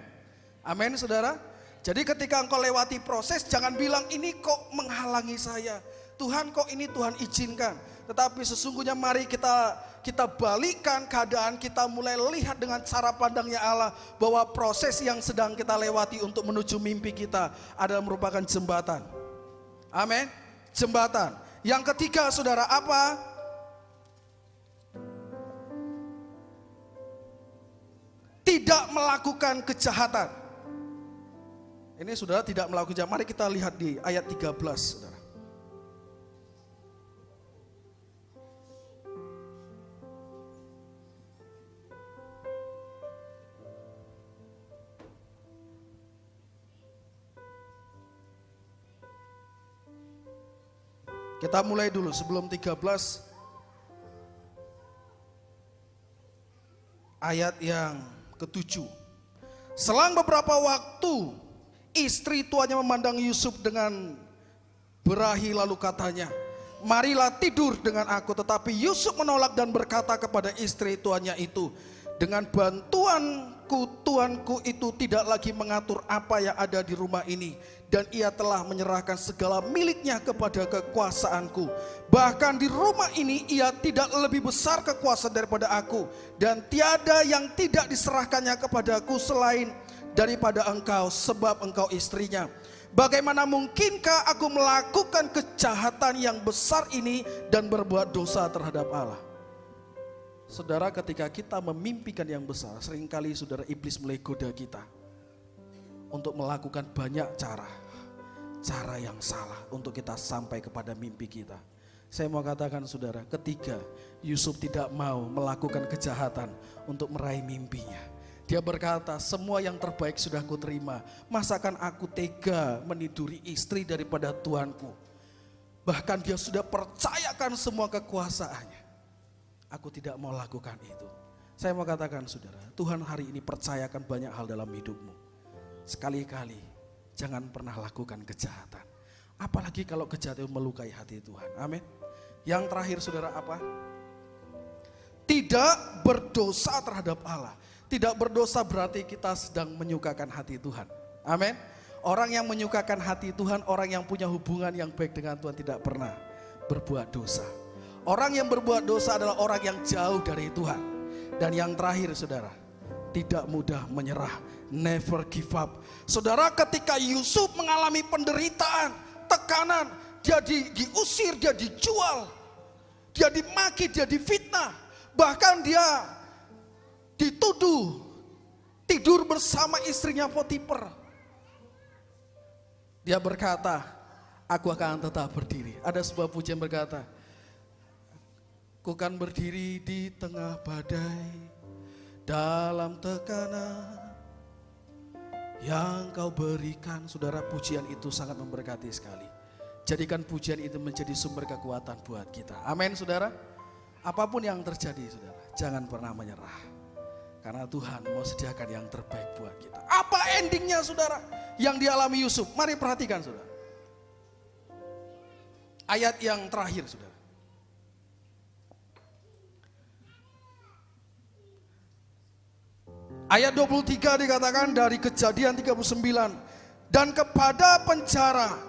Amin saudara. Jadi ketika engkau lewati proses, jangan bilang ini kok menghalangi saya, Tuhan kok ini Tuhan izinkan. Tetapi sesungguhnya mari kita balikan keadaan, kita mulai lihat dengan cara pandangnya Allah, bahwa proses yang sedang kita lewati untuk menuju mimpi kita adalah merupakan jembatan. Amin. Jembatan. Yang ketiga saudara apa? Tidak melakukan kejahatan. Ini saudara tidak melakukan kejahatan. Mari kita lihat di ayat 13 saudara. Kita mulai dulu sebelum 13 ayat yang ke-7. Selang beberapa waktu istri tuannya memandang Yusuf dengan berahi lalu katanya, marilah tidur dengan aku. Tetapi Yusuf menolak dan berkata kepada istri tuannya itu, dengan bantuanku tuanku itu tidak lagi mengatur apa yang ada di rumah ini, dan ia telah menyerahkan segala miliknya kepada kekuasaanku. Bahkan di rumah ini ia tidak lebih besar kekuasaan daripada aku, dan tiada yang tidak diserahkannya kepadaku selain daripada engkau, sebab engkau istrinya. Bagaimana mungkinkah aku melakukan kejahatan yang besar ini dan berbuat dosa terhadap Allah? Saudara, ketika kita memimpikan yang besar, seringkali saudara iblis mulai goda kita untuk melakukan banyak cara yang salah untuk kita sampai kepada mimpi kita. Saya mau katakan saudara, ketika Yusuf tidak mau melakukan kejahatan untuk meraih mimpinya, dia berkata, semua yang terbaik sudah kuterima, masakan aku tega meniduri istri daripada tuanku. Bahkan dia sudah percayakan semua kekuasaannya. Aku tidak mau lakukan itu. Saya mau katakan saudara, Tuhan hari ini percayakan banyak hal dalam hidupmu. Sekali-kali jangan pernah lakukan kejahatan. Apalagi kalau kejahatan itu melukai hati Tuhan. Amin. Yang terakhir saudara apa? Tidak berdosa terhadap Allah. Tidak berdosa berarti kita sedang menyukakan hati Tuhan. Amin. Orang yang menyukakan hati Tuhan, orang yang punya hubungan yang baik dengan Tuhan tidak pernah berbuat dosa. Orang yang berbuat dosa adalah orang yang jauh dari Tuhan. Dan yang terakhir saudara, tidak mudah menyerah, never give up. Saudara, ketika Yusuf mengalami penderitaan, tekanan, dia diusir, dia dijual, dia dimaki, dia difitnah, bahkan dia dituduh tidur bersama istrinya Potifar. Dia berkata, aku akan tetap berdiri. Ada sebuah pujian berkata, ku kan berdiri di tengah badai, dalam tekanan yang kau berikan. Saudara, pujian itu sangat memberkati sekali. Jadikan pujian itu menjadi sumber kekuatan buat kita. Amin saudara. Apapun yang terjadi saudara, jangan pernah menyerah. Karena Tuhan mau sediakan yang terbaik buat kita. Apa endingnya saudara? Yang dialami Yusuf. Mari perhatikan saudara. Ayat yang terakhir saudara. Ayat 23 dikatakan dari Kejadian 39. Dan kepada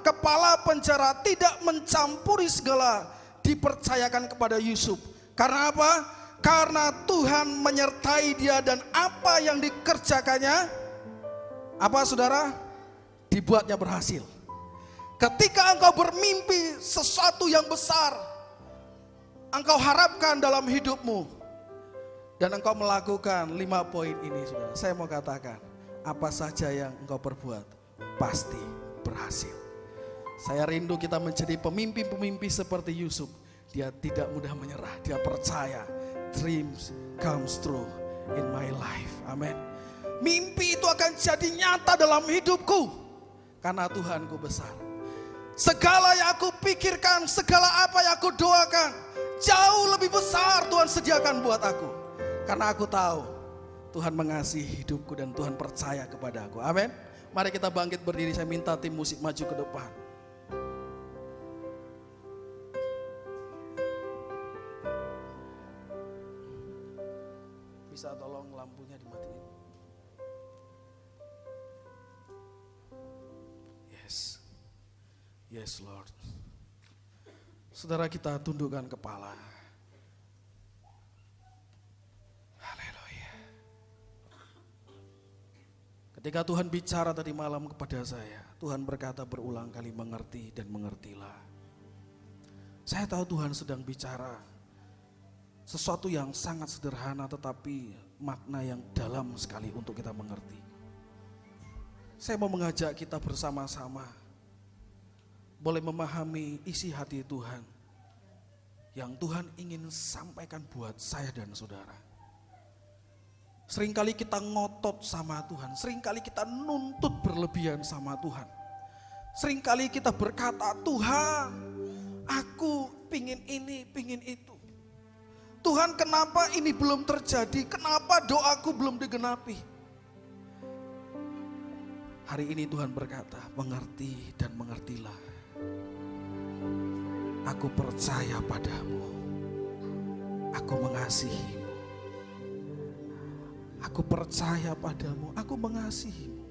kepala penjara tidak mencampuri segala dipercayakan kepada Yusuf. Karena apa? Karena Tuhan menyertai dia dan apa yang dikerjakannya, apa saudara? Dibuatnya berhasil. Ketika engkau bermimpi sesuatu yang besar, engkau harapkan dalam hidupmu, dan engkau melakukan 5 poin ini saudara. Saya mau katakan, apa saja yang engkau perbuat, pasti berhasil. Saya rindu kita menjadi pemimpi-pemimpi seperti Yusuf. Dia tidak mudah menyerah, dia percaya dreams comes true in my life. Amin. Mimpi itu akan jadi nyata dalam hidupku karena Tuhanku besar. Segala yang aku pikirkan, segala apa yang aku doakan, jauh lebih besar Tuhan sediakan buat aku. Karena aku tahu Tuhan mengasihi hidupku dan Tuhan percaya kepada aku. Amin. Mari kita bangkit berdiri, saya minta tim musik maju ke depan. Bisa tolong lampunya dimatiin. Yes Lord. Saudara, kita tundukkan kepala. Haleluya. Ketika Tuhan bicara tadi malam kepada saya, Tuhan berkata berulang kali, mengerti dan mengertilah. Saya tahu Tuhan sedang bicara sesuatu yang sangat sederhana tetapi makna yang dalam sekali untuk kita mengerti. Saya mau mengajak kita bersama-sama boleh memahami isi hati Tuhan yang Tuhan ingin sampaikan buat saya dan saudara. Seringkali kita ngotot sama Tuhan, seringkali kita nuntut berlebihan sama Tuhan. Seringkali kita berkata, Tuhan, aku pingin ini, pingin itu. Tuhan, kenapa ini belum terjadi? Kenapa doaku belum digenapi? Hari ini Tuhan berkata, mengerti dan mengertilah. Aku percaya padamu. Aku mengasihimu. Aku percaya padamu. Aku mengasihimu.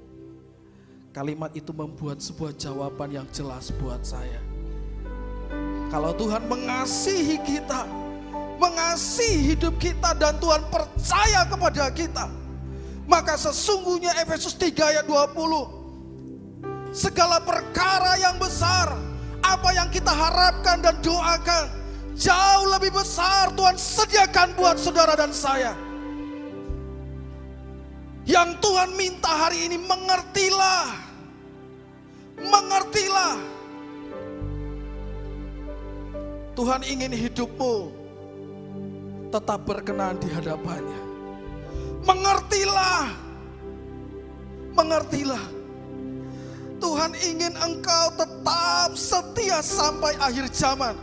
Kalimat itu membuat sebuah jawaban yang jelas buat saya. Kalau Tuhan mengasihi kita, mengasihi hidup kita, dan Tuhan percaya kepada kita, maka sesungguhnya Efesus 3 ayat 20, segala perkara yang besar, apa yang kita harapkan dan doakan, jauh lebih besar Tuhan sediakan buat saudara dan saya. Yang Tuhan minta hari ini, mengertilah. Mengertilah. Tuhan ingin hidupmu tetap berkenan di hadapannya. Mengertilah. Mengertilah. Tuhan ingin engkau tetap setia sampai akhir zaman.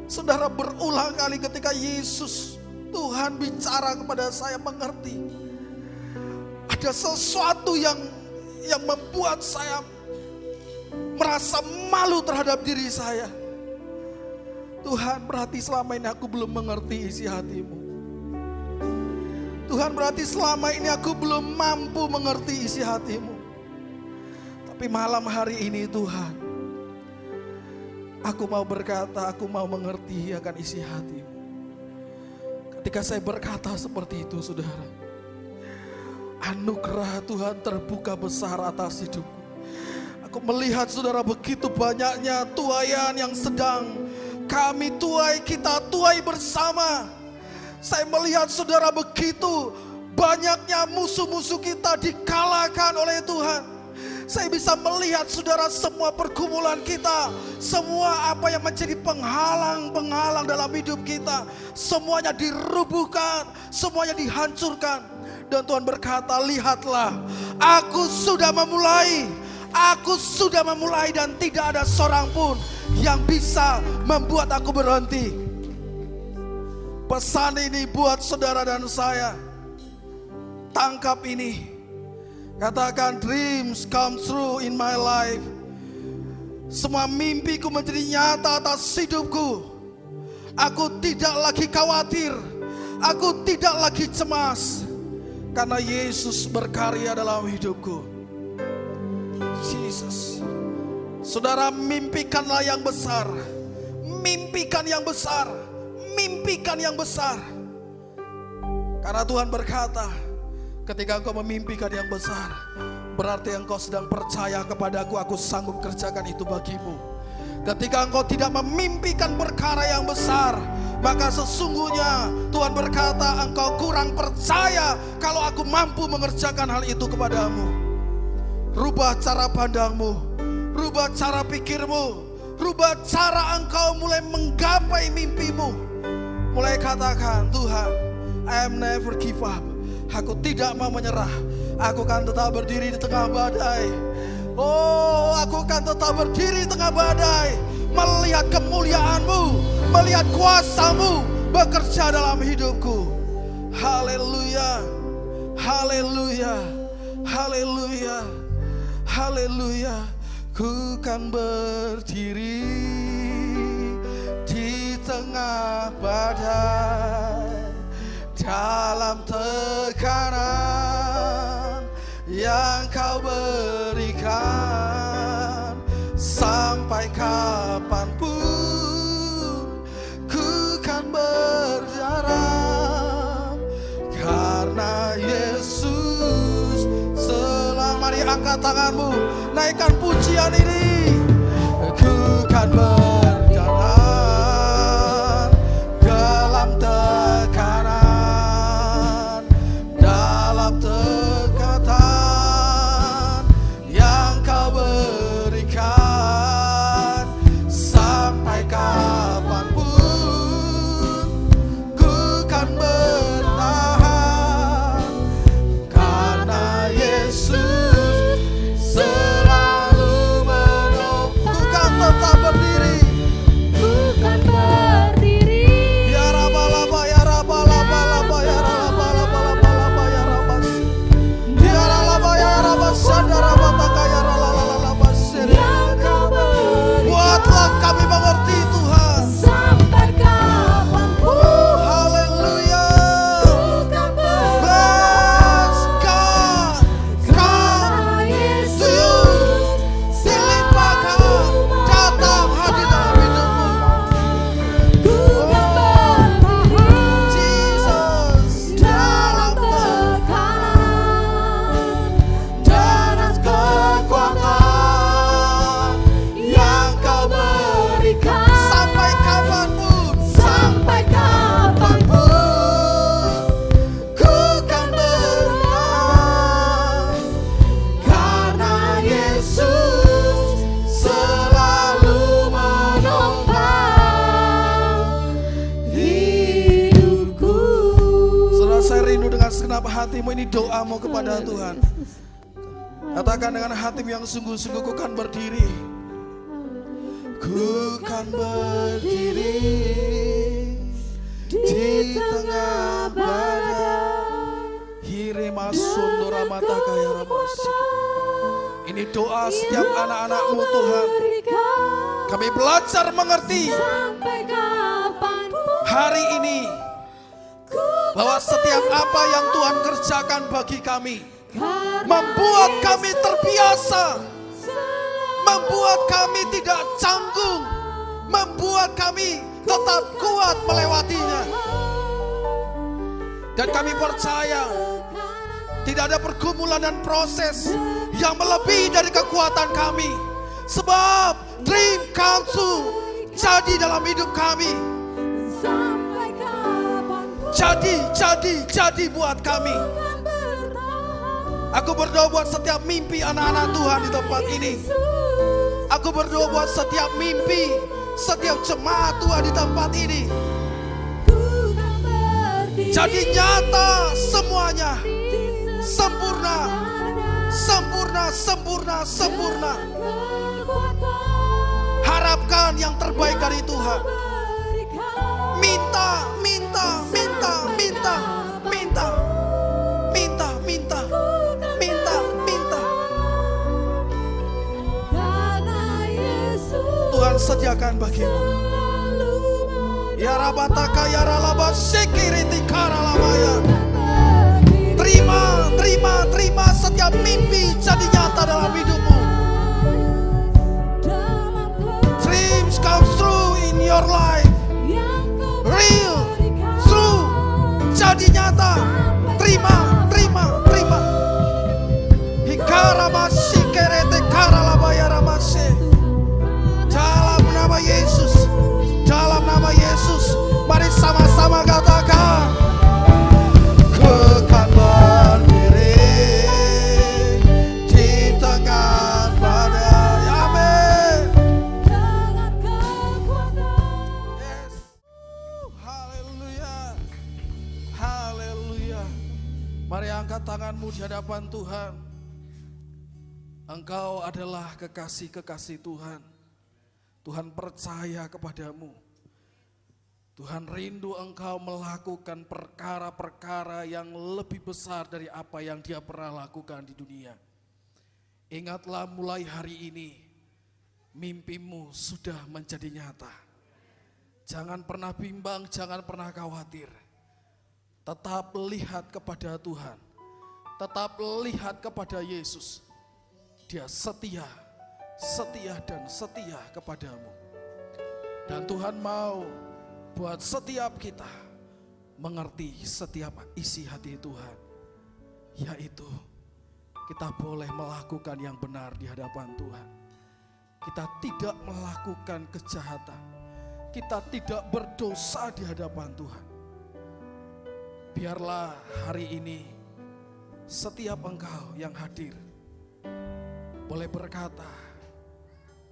Saudara, berulang kali ketika Yesus, Tuhan bicara kepada saya, mengerti. Ada sesuatu yang membuat saya merasa malu terhadap diri saya. Tuhan, berarti selama ini aku belum mengerti isi hatimu. Tuhan, berarti selama ini aku belum mampu mengerti isi hatimu. Tapi malam hari ini Tuhan, aku mau berkata, aku mau mengerti akan isi hatimu. Ketika saya berkata seperti itu, saudara, anugerah Tuhan terbuka besar atas hidupku. Aku melihat saudara begitu banyaknya tuaian yang sedang kami tuai, kita tuai bersama. Saya melihat saudara begitu banyaknya musuh-musuh kita dikalahkan oleh Tuhan. Saya bisa melihat saudara semua pergumulan kita, semua apa yang menjadi penghalang-penghalang dalam hidup kita, semuanya dirubuhkan, semuanya dihancurkan. Dan Tuhan berkata, lihatlah, aku sudah memulai dan tidak ada seorang pun yang bisa membuat aku berhenti. Pesan ini buat saudara dan saya. Tangkap ini. Katakan, dreams come true in my life. Semua mimpiku menjadi nyata atas hidupku. Aku tidak lagi khawatir. Aku tidak lagi cemas. Karena Yesus berkarya dalam hidupku. Jesus. Saudara, mimpikanlah yang besar. Mimpikan yang besar. Mimpikan yang besar. Karena Tuhan berkata, ketika engkau memimpikan yang besar, berarti engkau sedang percaya kepadaku, aku sanggup kerjakan itu bagimu. Ketika engkau tidak memimpikan perkara yang besar, maka sesungguhnya Tuhan berkata, engkau kurang percaya kalau aku mampu mengerjakan hal itu kepadamu. Rubah cara pandangmu, rubah cara pikirmu, rubah cara engkau mulai menggapai mimpimu. Mulai katakan, Tuhan, I am never give up. Aku tidak mau menyerah. Aku akan tetap berdiri di tengah badai. Oh, aku akan tetap berdiri di tengah badai, melihat kemuliaan-Mu, melihat kuasa-Mu bekerja dalam hidupku. Haleluya, haleluya, haleluya, haleluya. Ku kan berdiri di tengah badai, dalam tekanan yang Kau berikan. Sampai kapanpun ku kan berjalan, karena Yesus selalu. Mari angkat tanganmu, naikkan pujian ini. Ku kan berjalan dalam tekanan, dalam tekatan yang Kau berikan. Sampai kapanpun ku kan bertahan, karena Yesus selalu menolong. Ku kan tetap berdiri. Bukan berdiri. Ya rabalaba, ya rabalaba, laba, ya rabalaba, laba, laba, ya rabas. Ya ralaba, ya rabas, sadara babaka, ya ralalala, seri. Yang Kau berikan Buatlah kami mengerti, Tuhan. sampai kapanpun. Haleluya. Bukan berdiri. Bless God. Come to you. Dilimpahkan, datang hadir dalam hidupmu. Bukan berdiri. Jesus, dalam Tekanan dan kekuatan yang Kau berikan. Sampai kapanpun, sampai kapanpun. ku kan bertahan, karena Yesus selalu menopang Hidupku. Saudara, saya rindu dengan segenap hatimu. Ini doamu kepada Tuhan. Katakan dengan hatimu yang sungguh-sungguh, ku kan berdiri. Ku kan berdiri di tengah badai. Hirima sundura mata kaya ramasi. Ini doa setiap anak-anakmu, Tuhan. Kami belajar mengerti Sampai kapanpun. hari ini bahwa setiap apa yang Tuhan kerjakan bagi kami membuat kami terbiasa, membuat kami tidak canggung, membuat kami tetap kuat melewatinya. Dan kami percaya tidak ada pergumulan dan proses yang melebihi dari kekuatan kami. Sebab dream come true jadi dalam hidup kami. Sampai kapanpun. Jadi buat kami. Aku berdoa buat setiap mimpi anak-anak Tuhan di tempat ini. Aku berdoa buat setiap mimpi, setiap jemaat Tuhan di tempat ini. Jadi nyata semuanya. Sempurna. Sempurna, sempurna, sempurna. Harapkan yang terbaik dari Tuhan. Minta, minta, katakan bagimu. Ya rabataka ya ralaba sekiriti karalamaya. Terima setiap mimpi jadi nyata dalam hidupmu. Dreams come true in your life. Real, true, jadi nyata. Terima. Hikaramasi kerete karalabaya ramase. Dalam nama Yesus, dalam nama Yesus, mari sama-sama katakan. Kekal berdiri di tengah badai. Amin. Yes. Haleluya. Haleluya. Mari angkat tanganmu di hadapan Tuhan. Engkau adalah kekasih-kekasih Tuhan. Tuhan percaya kepadamu. Tuhan rindu engkau melakukan perkara-perkara yang lebih besar dari apa yang Dia pernah lakukan di dunia. Ingatlah mulai hari ini, mimpimu sudah menjadi nyata. Jangan pernah bimbang, jangan pernah khawatir. Tetap lihat kepada Tuhan. Tetap lihat kepada Yesus. Dia setia dan setia kepadamu. Dan Tuhan mau buat setiap kita mengerti setiap isi hati Tuhan. Yaitu kita boleh melakukan yang benar di hadapan Tuhan. Kita tidak melakukan kejahatan. Kita tidak berdosa di hadapan Tuhan. Biarlah hari ini setiap engkau yang hadir boleh berkata,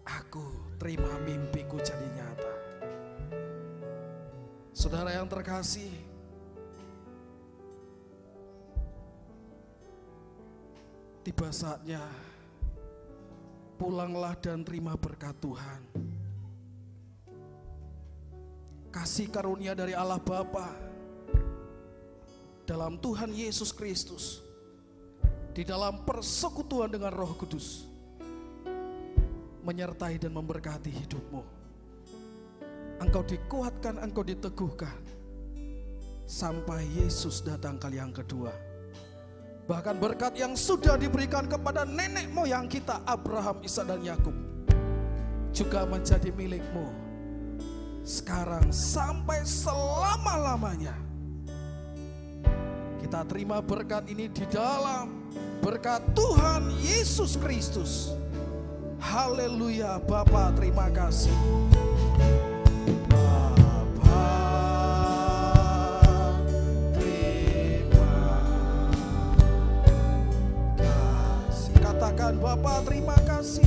aku terima mimpiku jadi nyata. Saudara yang terkasih, tiba saatnya pulanglah dan terima berkat Tuhan. Kasih karunia dari Allah Bapa dalam Tuhan Yesus Kristus, di dalam persekutuan dengan Roh Kudus, menyertai dan memberkati hidupmu. Engkau dikuatkan, engkau diteguhkan sampai Yesus datang kali yang kedua. Bahkan berkat yang sudah diberikan kepada nenek moyang kita Abraham, Ishak dan Yakub juga menjadi milikmu sekarang sampai selama-lamanya. Kita terima berkat ini di dalam berkat Tuhan Yesus Kristus. Haleluya. Bapa, terima kasih. Bapa, terima kasih. Katakan, Bapa, terima kasih.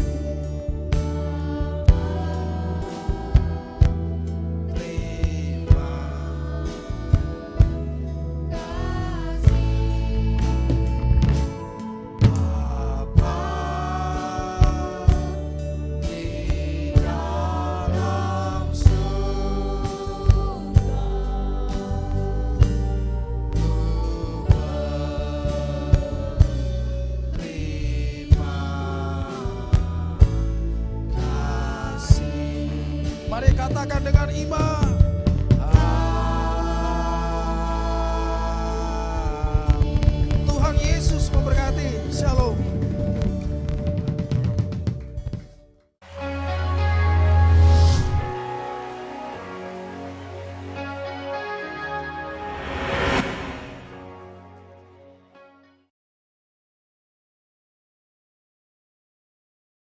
Mari katakan dengan iman.